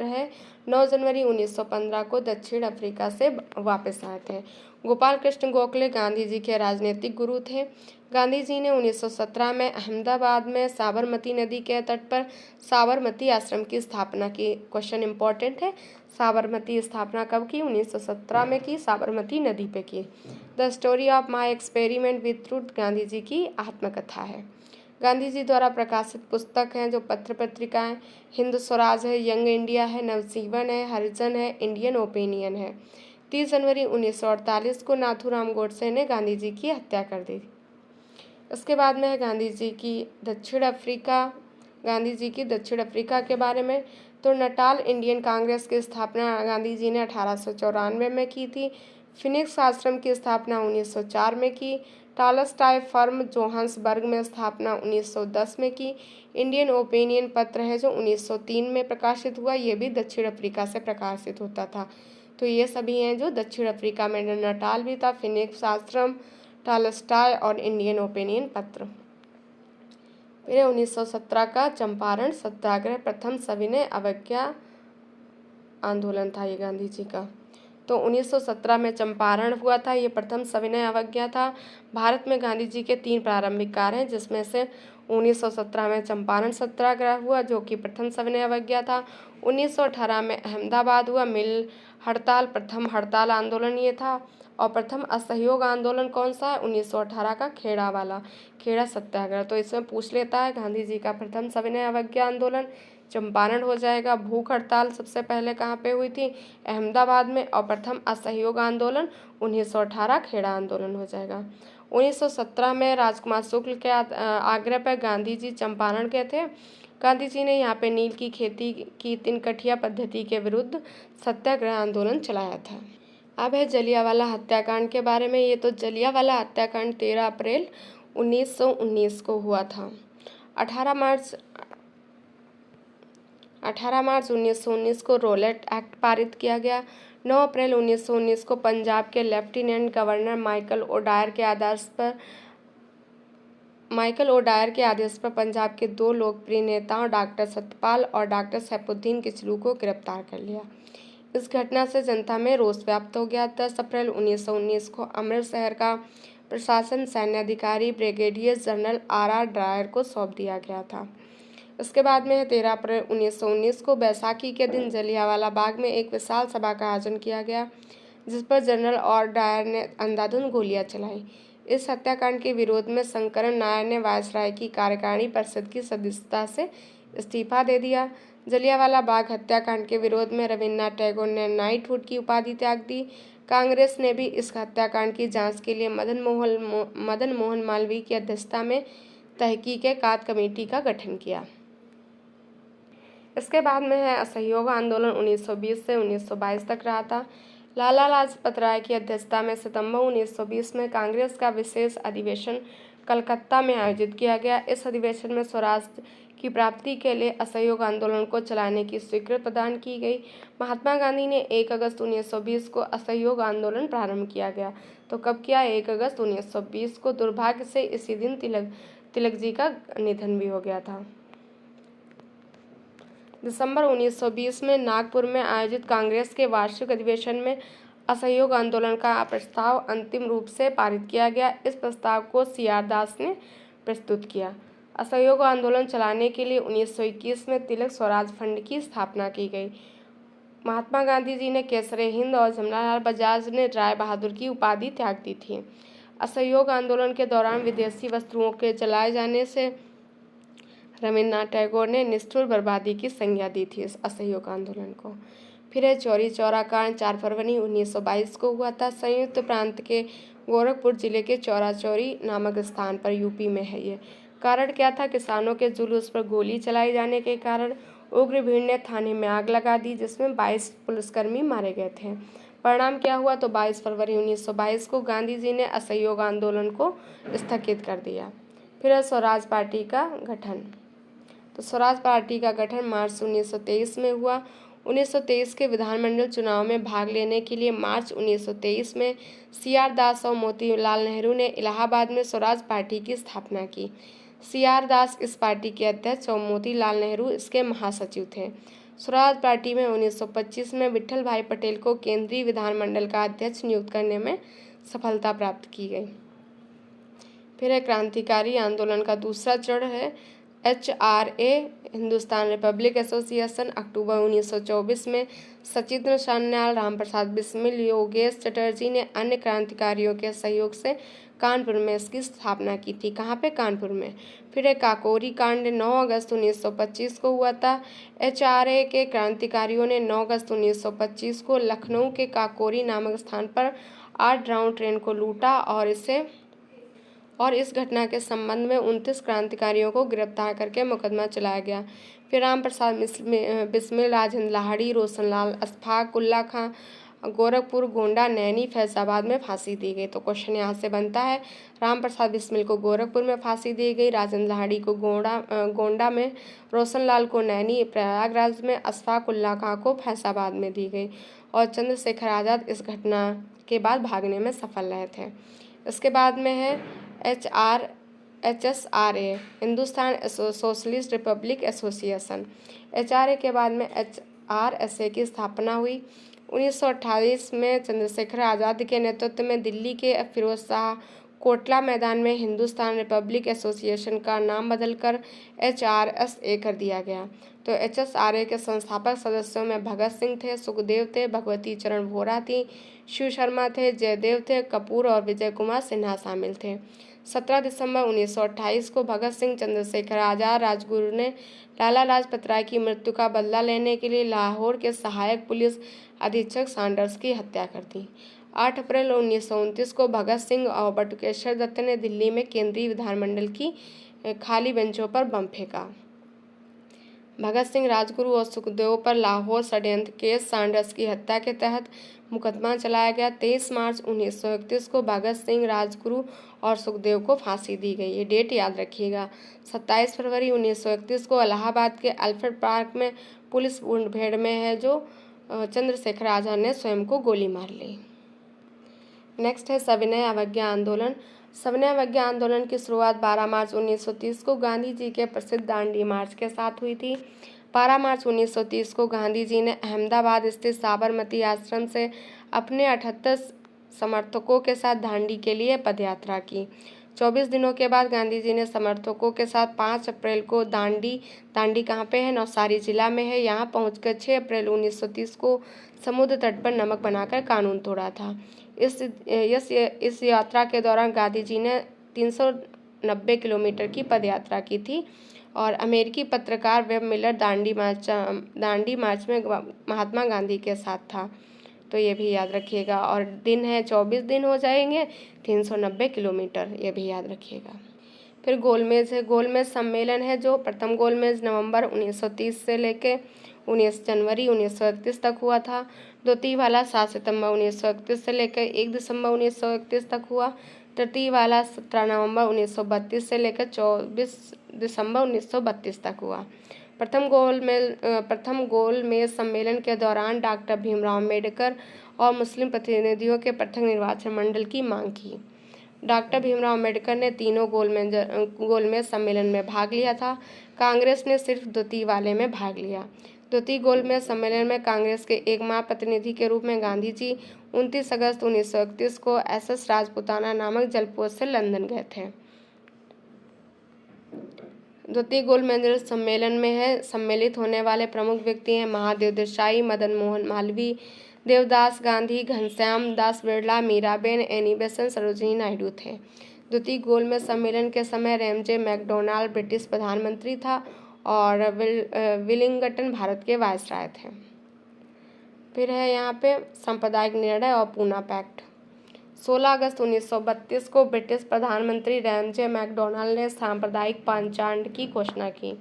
रहे। 9 जनवरी 1915 को दक्षिण अफ्रीका से वापस आए थे। गोपाल कृष्ण गोखले गांधी जी के राजनीतिक गुरु थे। गांधी जी ने 1917 में अहमदाबाद में साबरमती नदी के तट पर साबरमती आश्रम की स्थापना की। क्वेश्चन इंपॉर्टेंट है, साबरमती स्थापना कब की? 1917 में की, साबरमती नदी पे की। The story of my experiment with truth Gandhi ji की आत्मकथा है। गांधी जी द्वारा प्रकाशित पुस्तक हैं जो पत्र पत्रिकाएं हिंद स्वराज है, यंग इंडिया है, नवजीवन है, हरिजन है, इंडियन ओपिनियन है। 30 जनवरी 1948 को नाथूराम गोडसे ने गांधी जी की हत्या कर दी। इसके बाद में है गांधी जी की दक्षिण अफ्रीका के बारे में। तो नटाल इंडियन कांग्रेस की स्थापना गांधी जी ने 1894 में की थी। फिनिक्स आश्रम की स्थापना 1904 में की। टॉलस्टॉय फर्म जोहान्सबर्ग में स्थापना 1910 में की। इंडियन ओपिनियन पत्र है जो 1903 में प्रकाशित हुआ, ये भी दक्षिण अफ्रीका से प्रकाशित होता था। तो ये सभी हैं जो दक्षिण अफ्रीका में, नटाल भी था, फिनिक्स आश्रम, टॉलस्टॉय और इंडियन ओपिनियन पत्र। फिर 1917 का चंपारण सत्याग्रह प्रथम सविनय अवज्ञा आंदोलन था ये गांधी जी का। तो 1917 में चंपारण हुआ था, ये प्रथम सविनय अवज्ञा था। भारत में गांधी जी के 3 प्रारंभिक कार्य हैं, जिसमें से 1917 में चंपारण सत्याग्रह हुआ जो कि प्रथम सविनय अवज्ञा था। 1918 में अहमदाबाद हुआ मिल हड़ताल, प्रथम हड़ताल आंदोलन ये था। और प्रथम असहयोग आंदोलन कौन सा है? 1918 का खेड़ा सत्याग्रह। तो इसमें पूछ लेता है गांधी जी का प्रथम सविनय अवज्ञा आंदोलन चंपारण हो जाएगा। भूख हड़ताल सबसे पहले कहाँ पे हुई थी? अहमदाबाद में। और प्रथम असहयोग आंदोलन 1918 खेड़ा आंदोलन हो जाएगा। 1917 में राजकुमार शुक्ल के आग्रह पर गांधी जी चंपारण गए थे। गांधी जी ने यहाँ पे नील की खेती की तिनकठिया पद्धति के विरुद्ध सत्याग्रह आंदोलन चलाया था। अब है जलियांवाला हत्याकांड के बारे में। ये तो जलियांवाला हत्याकांड 13 अप्रैल 1919 को हुआ था। 18 मार्च 1919 को रोलेट एक्ट पारित किया गया। 9 अप्रैल 1919 को पंजाब के लेफ्टिनेंट गवर्नर माइकल ओडायर के आदेश पर पंजाब के 2 लोकप्रिय नेताओं डॉक्टर सत्यपाल और डॉक्टर सैफुद्दीन किचलू को गिरफ्तार कर लिया। इस घटना से जनता में रोष व्याप्त हो गया। 10 अप्रैल 1919 को अमृतसर का प्रशासन सैन्य अधिकारी ब्रिगेडियर जनरल R.R. डायर को सौंप दिया गया था। इसके बाद में 13 अप्रैल 1919 को बैसाखी के दिन जलियांवाला बाग में एक विशाल सभा का आयोजन किया गया, जिस पर जनरल R. डायर ने अंधाधुंध गोलियां चलाई। इस हत्याकांड के विरोध में शंकरन नायर ने वायसराय की कार्यकारिणी परिषद की सदस्यता से इस्तीफा दे दिया। जलियांवाला बाग हत्याकांड के विरोध में रविन्द्रनाथ टैगोर ने नाइटहुड की उपाधि त्याग दी। कांग्रेस ने भी इस हत्याकांड की जांच के लिए मदन मोहन मालवीय की अध्यक्षता में तहकीकात कमेटी का गठन किया। इसके बाद में है असहयोग आंदोलन 1920 से 1922 तक रहा था। लाला लाजपत राय की अध्यक्षता में सितंबर 1920 में कांग्रेस का विशेष अधिवेशन कलकत्ता में आयोजित किया गया। इस अधिवेशन में स्वराज की प्राप्ति के लिए असहयोग आंदोलन को चलाने की स्वीकृति प्रदान की गई। महात्मा गांधी ने 1 अगस्त 1920 को असहयोग आंदोलन प्रारंभ किया गया। तो कब किया? 1 अगस्त 1920 को। दुर्भाग्य से इसी दिन तिलक जी का निधन भी हो गया था। दिसंबर 1920 में नागपुर में आयोजित कांग्रेस के वार्षिक अधिवेशन में असहयोग आंदोलन का प्रस्ताव अंतिम रूप से पारित किया गया। इस प्रस्ताव को CR दास ने प्रस्तुत किया। असहयोग आंदोलन चलाने के लिए 1921 में तिलक स्वराज फंड की स्थापना की गई। महात्मा गांधी जी ने केसरे हिंद और जमनालाल बजाज ने राय बहादुर की उपाधि त्याग दी थी। असहयोग आंदोलन के दौरान विदेशी वस्तुओं के जलाए जाने से रविन्द्रनाथ टैगोर ने निष्ठुर बर्बादी की संज्ञा दी थी इस असहयोग आंदोलन को। फिर है चौरी चौरा कांड 4 फरवरी 1922 को हुआ था। संयुक्त प्रांत के गोरखपुर जिले के चौरा चौरी नामक स्थान पर यूपी में है ये। कारण क्या था? किसानों के जुलूस पर गोली चलाई जाने के कारण उग्र भीड़ ने थाने में आग लगा दी, जिसमें 22 पुलिसकर्मी मारे गए थे। परिणाम क्या हुआ? तो 22 फरवरी 1922 को गांधी जी ने असहयोग आंदोलन को स्थगित कर दिया। फिर है स्वराज पार्टी का गठन। तो स्वराज पार्टी का गठन मार्च 1923 में हुआ। 1923 के विधानमंडल चुनाव में भाग लेने के लिए मार्च 1923 में CR दास और मोतीलाल नेहरू ने इलाहाबाद में स्वराज पार्टी की स्थापना की। CR दास इस पार्टी के अध्यक्ष और मोतीलाल नेहरू इसके महासचिव थे। स्वराज पार्टी में 1925 में विट्ठल भाई पटेल को केंद्रीय विधानमंडल का अध्यक्ष नियुक्त करने में सफलता प्राप्त की गई। फिर है क्रांतिकारी आंदोलन का दूसरा चरण है HRA हिंदुस्तान रिपब्लिक एसोसिएशन। अक्टूबर 1924 में सचिंद्र सान्याल, रामप्रसाद बिस्मिल, योगेश चटर्जी ने अन्य क्रांतिकारियों के सहयोग से कानपुर में इसकी स्थापना की थी। कहाँ पे? कानपुर में। फिर है काकोरी कांड 9 अगस्त 1925 को हुआ था। HRA के क्रांतिकारियों ने 9 अगस्त 1925 को लखनऊ के काकोरी नामक स्थान पर 8 राउंड ट्रेन को लूटा और इस घटना के संबंध में 29 क्रांतिकारियों को गिरफ्तार करके मुकदमा चलाया गया। फिर रामप्रसाद बिस्मिल, राजेंद्र लाहिड़ी, रोशनलाल अशफाक उल्ला खां, गोरखपुर, गोंडा, नैनी, फैजाबाद में फांसी दी गई। तो क्वेश्चन यहाँ से बनता है, रामप्रसाद बिस्मिल को गोरखपुर में फांसी दी गई, राजेंद्र लाहिड़ी को गोंडा में, रोशनलाल को नैनी प्रयागराज में, अशफाक उल्ला खां को फैजाबाद में दी गई और चंद्रशेखर आज़ाद इस घटना के बाद भागने में सफल रहे थे। इसके बाद में है HSRA Hindustan socialist Republic association. HRA के बाद में HRSA की स्थापना हुई। 1928 में चंद्रशेखर आज़ाद के नेतृत्व में दिल्ली के फिरोज शाह कोटला मैदान में हिंदुस्तान रिपब्लिक एसोसिएशन का नाम बदलकर HRSA कर दिया गया। तो HSRA के संस्थापक सदस्यों में भगत सिंह थे, सुखदेव थे, भगवती चरण वोरा थी, शिव शर्मा थे, जयदेव थे, कपूर और विजय कुमार सिन्हा शामिल थे। 17 दिसंबर 1928 को भगत सिंह, चंद्रशेखर आज़ाद, राजगुरु ने लाला लाजपत राय की मृत्यु का बदला लेने के लिए लाहौर के सहायक पुलिस अधीक्षक सैंडर्स की हत्या कर दी। 8 अप्रैल 1929 को भगत सिंह और बटुकेश्वर दत्त ने दिल्ली में केंद्रीय विधानमंडल की खाली बेंचों पर बम फेंका। भगत सिंह, राजगुरु और सुखदेव पर लाहौर षड्यंत्र केस सैंडर्स की हत्या के तहत मुकदमा चलाया गया। 23 मार्च 1931 को भगत सिंह, राजगुरु और सुखदेव को फांसी दी गई। ये डेट याद रखिएगा। 27 फरवरी 1931 को इलाहाबाद के अल्फ्रेड पार्क में पुलिस मुठभेड़ में है जो चंद्रशेखर आज़ाद ने स्वयं को गोली मार ली। नेक्स्ट है सविनय अवज्ञा आंदोलन। सविनय अवज्ञा आंदोलन की शुरुआत 12 मार्च 1930 को गांधी जी के प्रसिद्ध दांडी मार्च के साथ हुई थी। 12 मार्च 1930 को गांधी जी ने अहमदाबाद स्थित साबरमती आश्रम से अपने 78 समर्थकों के साथ दांडी के लिए पदयात्रा की। 24 दिनों के बाद गांधी जी ने समर्थकों के साथ 5 अप्रैल को दांडी कहाँ पे है? नवसारी जिला में है। यहाँ पहुंचकर 6 अप्रैल 1930 को समुद्र तट पर नमक बनाकर कानून तोड़ा था। इस यात्रा के दौरान गांधी जी ने 390 किलोमीटर की पदयात्रा की थी और अमेरिकी पत्रकार वेब मिलर दांडी मार्च में महात्मा गांधी के साथ था। तो ये भी याद रखिएगा। और दिन है 24 दिन हो जाएंगे, 390 किलोमीटर, ये भी याद रखिएगा। फिर गोलमेज है। गोलमेज सम्मेलन है जो प्रथम गोलमेज नवंबर 1930 से लेकर 19 जनवरी 1931 तक हुआ था। द्वितीय वाला 7 सितंबर 1931 से लेकर 1 दिसंबर 1931 तक हुआ। तृतीय वाला 17 नवंबर 1932 से लेकर 24 दिसंबर 1932 तक हुआ। प्रथम गोलमेज सम्मेलन के दौरान डॉक्टर भीमराव अम्बेडकर और मुस्लिम प्रतिनिधियों के पृथक निर्वाचन मंडल की मांग की। डॉक्टर भीमराव अम्बेडकर ने तीनों गोलमेज सम्मेलन में भाग लिया था। कांग्रेस ने सिर्फ द्वितीय वाले में भाग लिया। द्वितीय गोलमेज सम्मेलन में कांग्रेस के एकमात्र प्रतिनिधि के रूप में गांधी जी 29 अगस्त 1931 को SS राजपुताना नामक जलपोत से लंदन गए थे। द्वितीय गोलमेज सम्मेलन में है सम्मिलित होने वाले प्रमुख व्यक्ति हैं महादेव देसाई, मदन मोहन मालवीय, देवदास गांधी, घनश्याम दास बिरला, मीराबेन, एनी बेसेंट, सरोजिनी नायडू थे। द्वितीय गोलमेज सम्मेलन के समय रैमजे मैकडोनाल्ड ब्रिटिश प्रधानमंत्री था और विलिंगटन भारत के वायसराय थे। फिर है यहाँ पे सांप्रदायिक निर्णय और पूना पैक्ट। 16 अगस्त 1932 को ब्रिटिश प्रधानमंत्री रैमजे मैकडोनाल्ड ने सांप्रदायिक पंचांड की घोषणा की।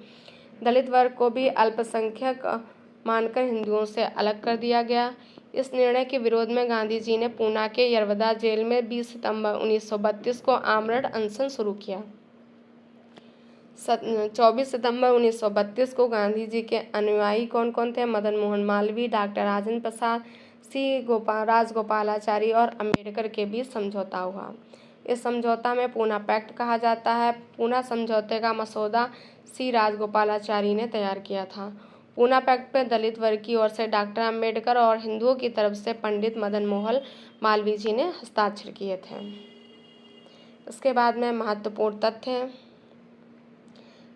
दलित वर्ग को भी अल्पसंख्यक मानकर हिंदुओं से अलग कर दिया गया। इस निर्णय के विरोध में गांधी जी ने पूना के यरवदा जेल में 20 सितंबर 1932 को आमरण अनशन शुरू किया। 24 सितंबर 1932 को गांधी जी के अनुयायी कौन कौन थे? मदन मोहन मालवीय, डॉक्टर राजेंद्र प्रसाद, राजगोपालाचारी और अम्बेडकर के बीच समझौता हुआ। इस समझौता में पूना पैक्ट कहा जाता है। पूना समझौते का मसौदा सी राजगोपालाचारी ने तैयार किया था। पूना पैक्ट पर दलित वर्ग की ओर से डॉक्टर अम्बेडकर और हिंदुओं की तरफ से पंडित मदन मोहन मालवीय जी ने हस्ताक्षर किए थे। इसके बाद में महत्वपूर्ण तथ्य हैं।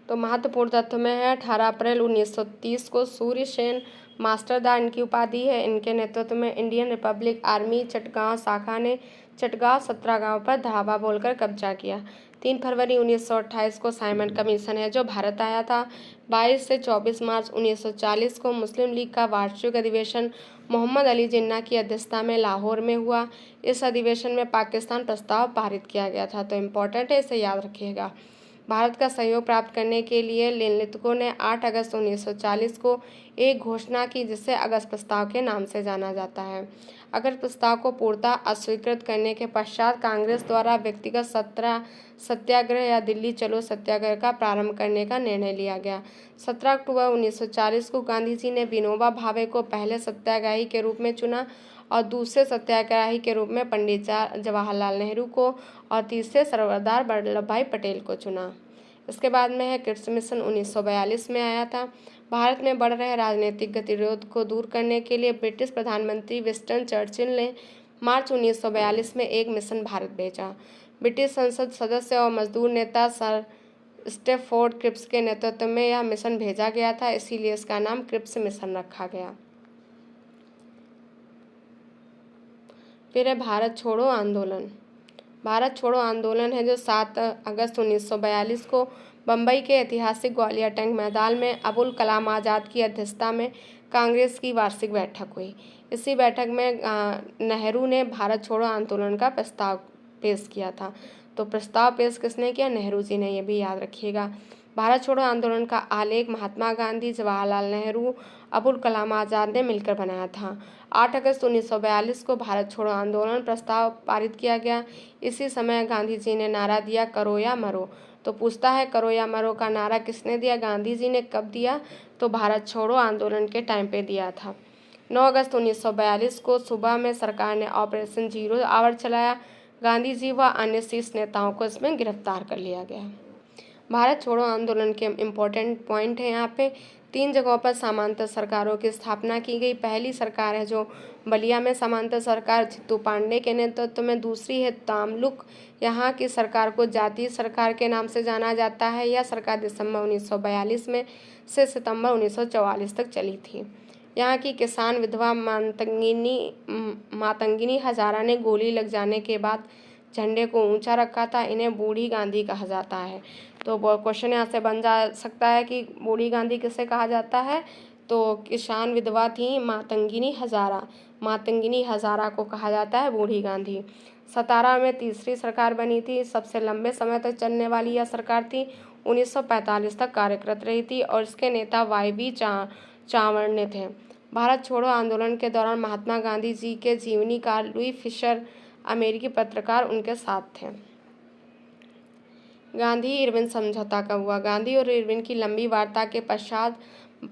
तो महत्वपूर्ण तथ्य में है 18 अप्रैल 1930 को सूर्य सेन मास्टरदा इनकी उपाधि है। इनके नेतृत्व में इंडियन रिपब्लिक आर्मी चटगांव शाखा ने चटगांव सत्रागांव पर धावा बोलकर कब्जा किया। 3 फरवरी 1928 को साइमन कमीशन है जो भारत आया था। 22 से 24 मार्च 1940 को मुस्लिम लीग का वार्षिक अधिवेशन मोहम्मद अली जिन्ना की अध्यक्षता में लाहौर में हुआ। इस अधिवेशन में पाकिस्तान प्रस्ताव पारित किया गया था। तो इम्पोर्टेंट है, इसे याद रखिएगा। भारत का सहयोग प्राप्त करने के लिए लेनिन ने 8 अगस्त 1940 को एक घोषणा की जिसे अगस्त प्रस्ताव के नाम से जाना जाता है। अगस्त प्रस्ताव को पूर्णतः अस्वीकृत करने के पश्चात कांग्रेस द्वारा व्यक्तिगत सत्याग्रह या दिल्ली चलो सत्याग्रह का प्रारंभ करने का निर्णय लिया गया। 17 अक्टूबर 1940 को गांधी जी ने विनोबा भावे को पहले सत्याग्रही के रूप में चुना और दूसरे सत्याग्रही के रूप में पंडित जवाहरलाल नेहरू को और तीसरे सरदार वल्लभ भाई पटेल को चुना। इसके बाद में है क्रिप्स मिशन 1942 में आया था। भारत में बढ़ रहे राजनीतिक गतिरोध को दूर करने के लिए ब्रिटिश प्रधानमंत्री विंस्टन चर्चिल ने मार्च 1942 में एक मिशन भारत भेजा। ब्रिटिश संसद सदस्य और मजदूर नेता सर स्टैफोर्ड क्रिप्स के नेतृत्व में यह मिशन भेजा गया था, इसीलिए इसका नाम क्रिप्स मिशन रखा गया। फिर है भारत छोड़ो आंदोलन। भारत छोड़ो आंदोलन है जो 7 अगस्त 1942 को बम्बई के ऐतिहासिक ग्वालियर टैंक मैदान में अबुल कलाम आज़ाद की अध्यक्षता में कांग्रेस की वार्षिक बैठक हुई। इसी बैठक में नेहरू ने भारत छोड़ो आंदोलन का प्रस्ताव पेश किया था। तो प्रस्ताव पेश किसने किया? नेहरू जी ने, ये भी याद रखिएगा। भारत छोड़ो आंदोलन का आलेख महात्मा गांधी, जवाहरलाल नेहरू, अबुल कलाम आज़ाद ने मिलकर बनाया था। 8 अगस्त 1942 को भारत छोड़ो आंदोलन प्रस्ताव पारित किया गया। इसी समय गांधी जी ने नारा दिया, करो या मरो। तो पूछता है करो या मरो का नारा किसने दिया? गांधी जी ने। कब दिया? तो भारत छोड़ो आंदोलन के टाइम पे दिया था। 9 अगस्त 1942 को सुबह में सरकार ने ऑपरेशन जीरो आवर चलाया। गांधी जी व अन्य शीर्ष नेताओं को इसमें गिरफ्तार कर लिया गया। भारत छोड़ो आंदोलन के इम्पोर्टेंट पॉइंट है यहाँ पे। 3 जगहों पर समांतर सरकारों की स्थापना की गई। पहली सरकार है जो बलिया में समांतर सरकार चित्तू पांडे के नेतृत्व में। दूसरी है तामलुक, यहाँ की सरकार को जातीय सरकार के नाम से जाना जाता है। यह सरकार दिसंबर 1942 में से सितंबर 1944 तक चली थी। यहाँ की किसान विधवा मातंगिनी हजारा ने गोली लग जाने के बाद झंडे को ऊंचा रखा था। इन्हें बूढ़ी गांधी कहा जाता है। तो क्वेश्चन यहाँ से बन जा सकता है कि बूढ़ी गांधी किसे कहा जाता है? तो किसान विधवा थी मातंगिनी हजारा, मातंगिनी हजारा को कहा जाता है बूढ़ी गांधी। 17 में तीसरी सरकार बनी थी। सबसे लंबे समय तक चलने वाली यह सरकार थी। 1945 तक कार्यरत रही थी और इसके नेता वाई चावर्ण थे। भारत छोड़ो आंदोलन के दौरान महात्मा गांधी जी के जीवनीकार लुई फिशर अमेरिकी पत्रकार उनके साथ थे। गांधी इरविन समझौता कब हुआ? गांधी और इरविन की लंबी वार्ता के पश्चात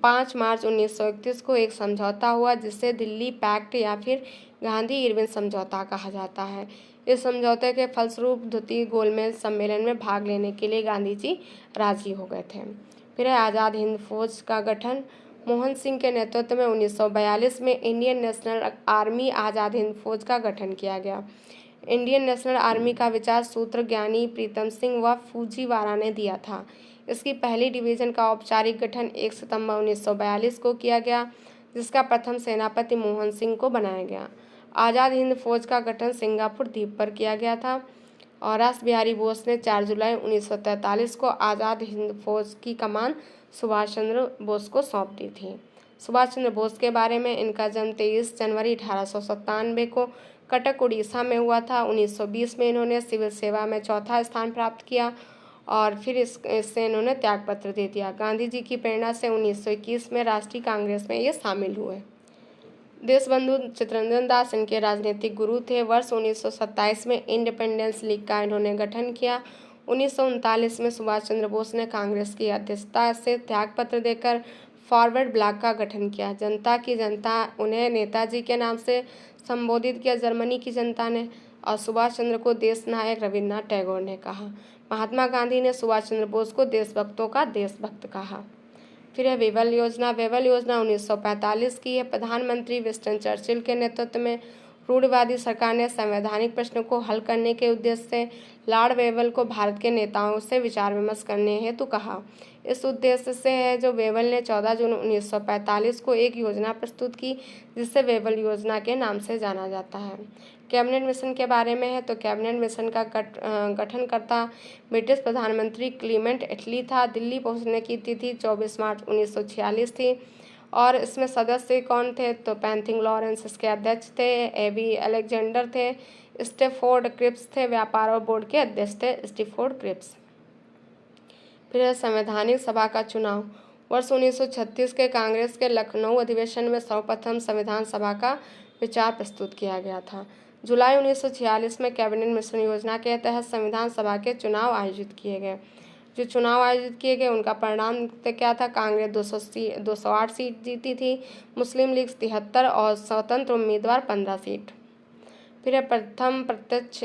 5 मार्च 1931 को एक समझौता हुआ जिसे दिल्ली पैक्ट या फिर गांधी इरविन समझौता कहा जाता है। इस समझौते के फलस्वरूप द्वितीय गोलमेज सम्मेलन में भाग लेने के लिए गांधी जी राजी हो गए थे। फिर है आज़ाद हिंद फौज का गठन। मोहन सिंह के नेतृत्व में 1942 में Indian national army Azad Hind फौज का गठन किया गया। इंडियन नेशनल आर्मी का विचार सूत्र ज्ञानी प्रीतम सिंह व फूजीवारा ने दिया था। इसकी पहली डिवीज़न का औपचारिक गठन 1 सितंबर 1942 को किया गया, जिसका प्रथम सेनापति मोहन सिंह को बनाया गया। आज़ाद हिंद फौज का गठन सिंगापुर द्वीप पर किया गया था और रास बिहारी बोस ने 4 जुलाई 1943 को आज़ाद हिंद फौज की कमान सुभाष चंद्र बोस को सौंप दी थी। सुभाष चंद्र बोस के बारे में, इनका जन्म 23 जनवरी 1897 को कटक उड़ीसा में हुआ था। 1920 में इन्होंने सिविल सेवा में 4था स्थान प्राप्त किया और फिर इससे इन्होंने त्यागपत्र दे दिया। गांधी जी की प्रेरणा से 1921 में राष्ट्रीय कांग्रेस में ये शामिल हुए। देशबंधु चित्तरंजन दास इनके राजनीतिक गुरु थे। वर्ष 1927 में इंडिपेंडेंस लीग का इन्होंने गठन किया। 1939 में सुभाष चंद्र बोस ने कांग्रेस की अध्यक्षता से त्यागपत्र देकर फॉरवर्ड ब्लॉक का गठन किया। जनता की जनता उन्हें नेताजी के नाम से संबोधित किया। जर्मनी की जनता ने और सुभाष चंद्र को देश नायक रविन्द्रनाथ टैगोर ने कहा। महात्मा गांधी ने सुभाष चंद्र बोस को देशभक्तों का देशभक्त कहा। फिर है वेवल योजना। वेवल योजना 1945 की है। प्रधानमंत्री विंस्टन चर्चिल के नेतृत्व में रूढ़िवादी सरकार ने संवैधानिक प्रश्नों को हल करने के उद्देश्य से लॉर्ड वेवल को भारत के नेताओं से विचार विमर्श करने हेतु कहा। इस उद्देश्य से है जो वेवल ने 14 जून 1945 को एक योजना प्रस्तुत की जिसे वेवल योजना के नाम से जाना जाता है। कैबिनेट मिशन के बारे में है तो कैबिनेट मिशन का गठनकर्ता ब्रिटिश प्रधानमंत्री क्लीमेंट एटली था। दिल्ली पहुंचने की तिथि 24 मार्च 1946 थी और इसमें सदस्य कौन थे तो पैंथिंग लॉरेंस इसके अध्यक्ष थे, एबी अलेक्जेंडर थे, स्टेफोर्ड क्रिप्स थे, व्यापार और बोर्ड के अध्यक्ष थे स्टेफोर्ड क्रिप्स। फिर संवैधानिक सभा का चुनाव। वर्ष 1936 के कांग्रेस के लखनऊ अधिवेशन में सर्वप्रथम संविधान सभा का विचार प्रस्तुत किया गया था। जुलाई 1946 में कैबिनेट मिशन योजना के तहत संविधान सभा के चुनाव आयोजित किए गए। जो चुनाव आयोजित किए गए उनका परिणाम क्या था। कांग्रेस 208 सीट जीती थी, मुस्लिम लीग 73 और स्वतंत्र उम्मीदवार 15 सीट। फिर प्रथम प्रत्यक्ष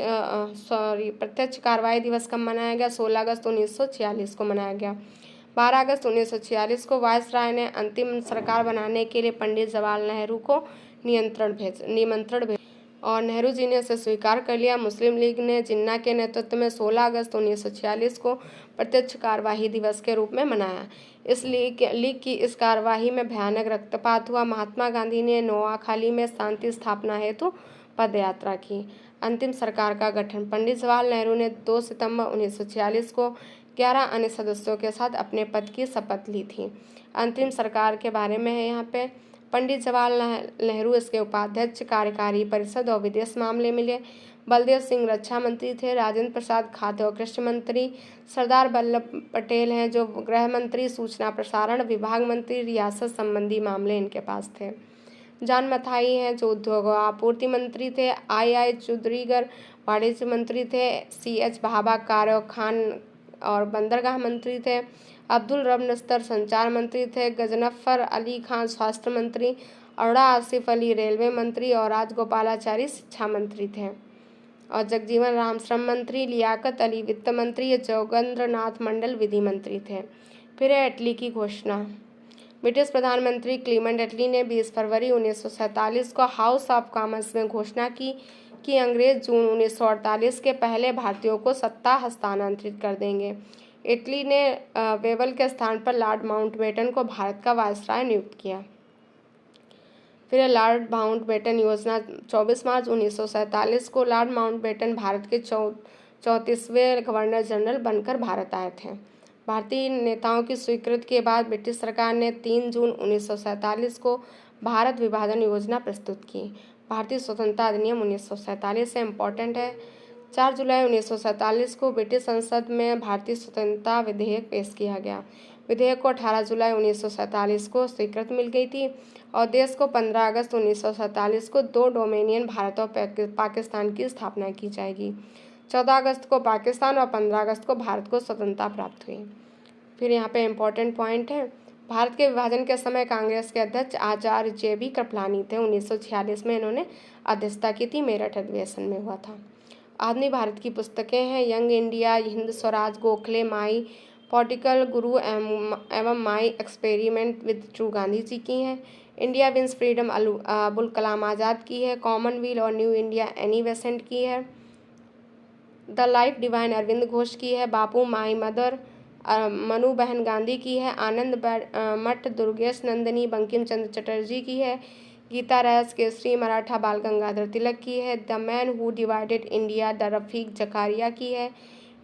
कार्रवाई दिवस कब मनाया गया। 16 अगस्त 1946 को मनाया गया। 12 अगस्त 1946 को वायसराय ने अंतिम सरकार बनाने के लिए पंडित जवाहरलाल नेहरू को निमंत्रण भेजा और नेहरू जी ने इसे स्वीकार कर लिया। मुस्लिम लीग ने जिन्ना के नेतृत्व में 16 अगस्त 1946 को प्रत्यक्ष कार्यवाही दिवस के रूप में मनाया। इस लीग की इस कार्यवाही में भयानक रक्तपात हुआ। महात्मा गांधी ने नोआखाली में शांति स्थापना हेतु पद यात्रा की। अंतिम सरकार का गठन। पंडित जवाहरलाल नेहरू ने 2 सितंबर 1946 को 11 अन्य सदस्यों के साथ अपने पद की शपथ ली थी। अंतिम सरकार के बारे में है यहाँ पे पंडित जवाहरलाल नेहरू इसके उपाध्यक्ष, कार्यकारी परिषद और विदेश मामले मिले। बलदेव सिंह रक्षा मंत्री थे। राजेंद्र प्रसाद खाद्य और कृषि मंत्री। सरदार वल्लभ पटेल हैं जो गृह मंत्री, सूचना प्रसारण विभाग मंत्री, रियासत संबंधी मामले इनके पास थे। जॉन मथाई हैं जो उद्योग और आपूर्ति मंत्री थे। आई चौधरीगर वाणिज्य मंत्री थे। CH भाभा कार्य और खान और बंदरगाह मंत्री थे। अब्दुल रब नस्तर संचार मंत्री थे। गजनफर अली खान स्वास्थ्य मंत्री। अरोड़ा आसिफ अली रेलवे मंत्री और राजगोपालाचारी शिक्षा मंत्री थे। और जगजीवन राम श्रम मंत्री। लियाकत अली वित्त मंत्री। जोगेंद्र नाथ मंडल विधि मंत्री थे। फिर है एटली की घोषणा। ब्रिटिश प्रधानमंत्री क्लीमेंट एटली ने 20 फरवरी 1947 को हाउस ऑफ कॉमन्स में घोषणा की कि अंग्रेज जून 1948 के पहले भारतीयों को सत्ता हस्तांतरित कर देंगे। इटली ने वेवल के स्थान पर लॉर्ड माउंटबेटन को भारत का वायसराय नियुक्त किया। फिर लॉर्ड माउंटबेटन योजना। 24 मार्च 1947 को लॉर्ड माउंटबेटन भारत के 34वें गवर्नर जनरल बनकर भारत आए थे। भारतीय नेताओं की स्वीकृति के बाद ब्रिटिश सरकार ने 3 जून 1947 को भारत विभाजन योजना प्रस्तुत की। भारतीय स्वतंत्रता अधिनियम 1947 से इम्पोर्टेंट है। 4 जुलाई 1947 को ब्रिटिश संसद में भारतीय स्वतंत्रता विधेयक पेश किया गया। विधेयक को 18 जुलाई 1947 को स्वीकृति मिल गई थी और देश को 15 अगस्त 1947 को 2 डोमिनियन भारत और पाकिस्तान की स्थापना की जाएगी। 14 अगस्त को पाकिस्तान और 15 अगस्त को भारत को स्वतंत्रता प्राप्त हुई। फिर यहाँ पे इम्पोर्टेंट पॉइंट है। भारत के विभाजन के समय कांग्रेस के अध्यक्ष आचार्य JB कृपलानी थे। 1946 में इन्होंने अध्यक्षता की थी। मेरठ अधिवेशन में हुआ था। आधुनिक भारत की पुस्तकें हैं young India, Hind Swaraj, Gokhale, my political guru एवं my experiment with true Gandhi ji की हैं। India wins freedom Abul Kalam Azad की है। कॉमनवेल्थ और न्यू इंडिया एनी बेसेंट की है। The life divine Aurobindo Ghosh की है। बापू माई मदर मनु बहन गांधी की है। आनंद मठ दुर्गेश नंदिनी बंकिम चंद्र चटर्जी की है। गीता राज केसरी मराठा बाल गंगाधर तिलक की है। The man who divided India the Rafiq Zakaria की है।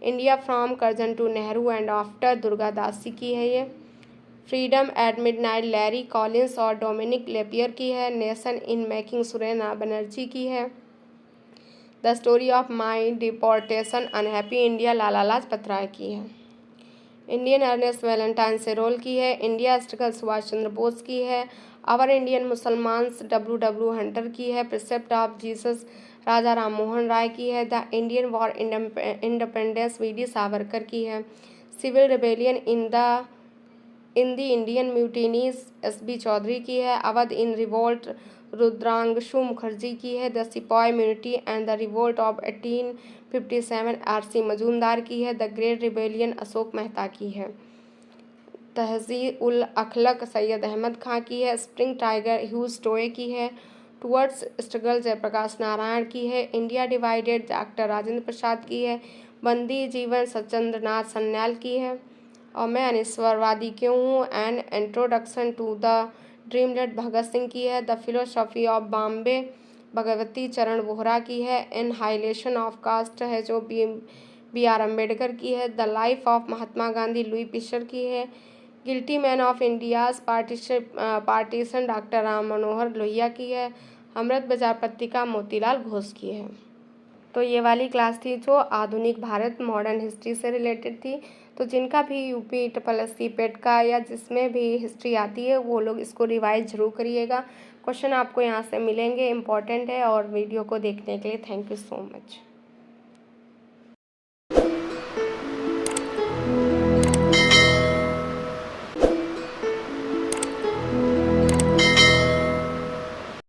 India from Curzon to Nehru and after Durga Dasi की है। ये freedom at midnight Larry Collins और डोमिनिक लेपियर की है। Nation in making Surena Banerjee की है। The story of my deportation unhappy India Lala Lajpat Rai की है। इंडियन अर्नेस्ट वैलेंटाइन सेरोल की है। इंडिया स्ट्रगल सुभाष चंद्र बोस की है। आवर इंडियन मुसलमान्स W हंटर की है। Precept of Jesus Raja Ram Mohan Roy की है। The Indian war independence VD Savarkar की है। Civil rebellion in the Indian mutinies SB Chaudhuri की है। अवध इन रिवोल्ट रुद्रांशु मुखर्जी की है। The sipahi mutiny and the revolt of 1857 R C. Majumdar की है। The great rebellion Ashok Mehta की है। तहज़ीब उल अखलाक सैयद अहमद खां की है। स्प्रिंग टाइगर ह्यूज टोए की है। टुवर्ड्स स्ट्रगल जयप्रकाश नारायण की है। India divided doctor Rajendra Prasad की है। बंदी जीवन सत्येंद्र नाथ सन्याल की है। और मैं अनिश्वरवादी क्यों हूँ, an introduction to the ड्रीमलेट Bhagat Singh की है। The philosophy of Bombay Bhagwati चरण वोहरा की है। इनहाइलेशन ऑफ कास्ट है जो बी आर अम्बेडकर की है। The life of Mahatma Gandhi Louis Fischer की है। Guilty man of India's partition doctor Ram Manohar Lohia की है। अमृत बाजार पत्रिका मोतीलाल घोष की है। तो ये वाली क्लास थी जो आधुनिक भारत मॉडर्न हिस्ट्री से रिलेटेड थी। तो जिनका भी यूपी SSC पेट का या जिसमें भी हिस्ट्री आती है वो लोग इसको रिवाइज जरूर करिएगा। क्वेश्चन आपको यहाँ से मिलेंगे, इम्पॉर्टेंट है। और वीडियो को देखने के लिए थैंक यू सो मच।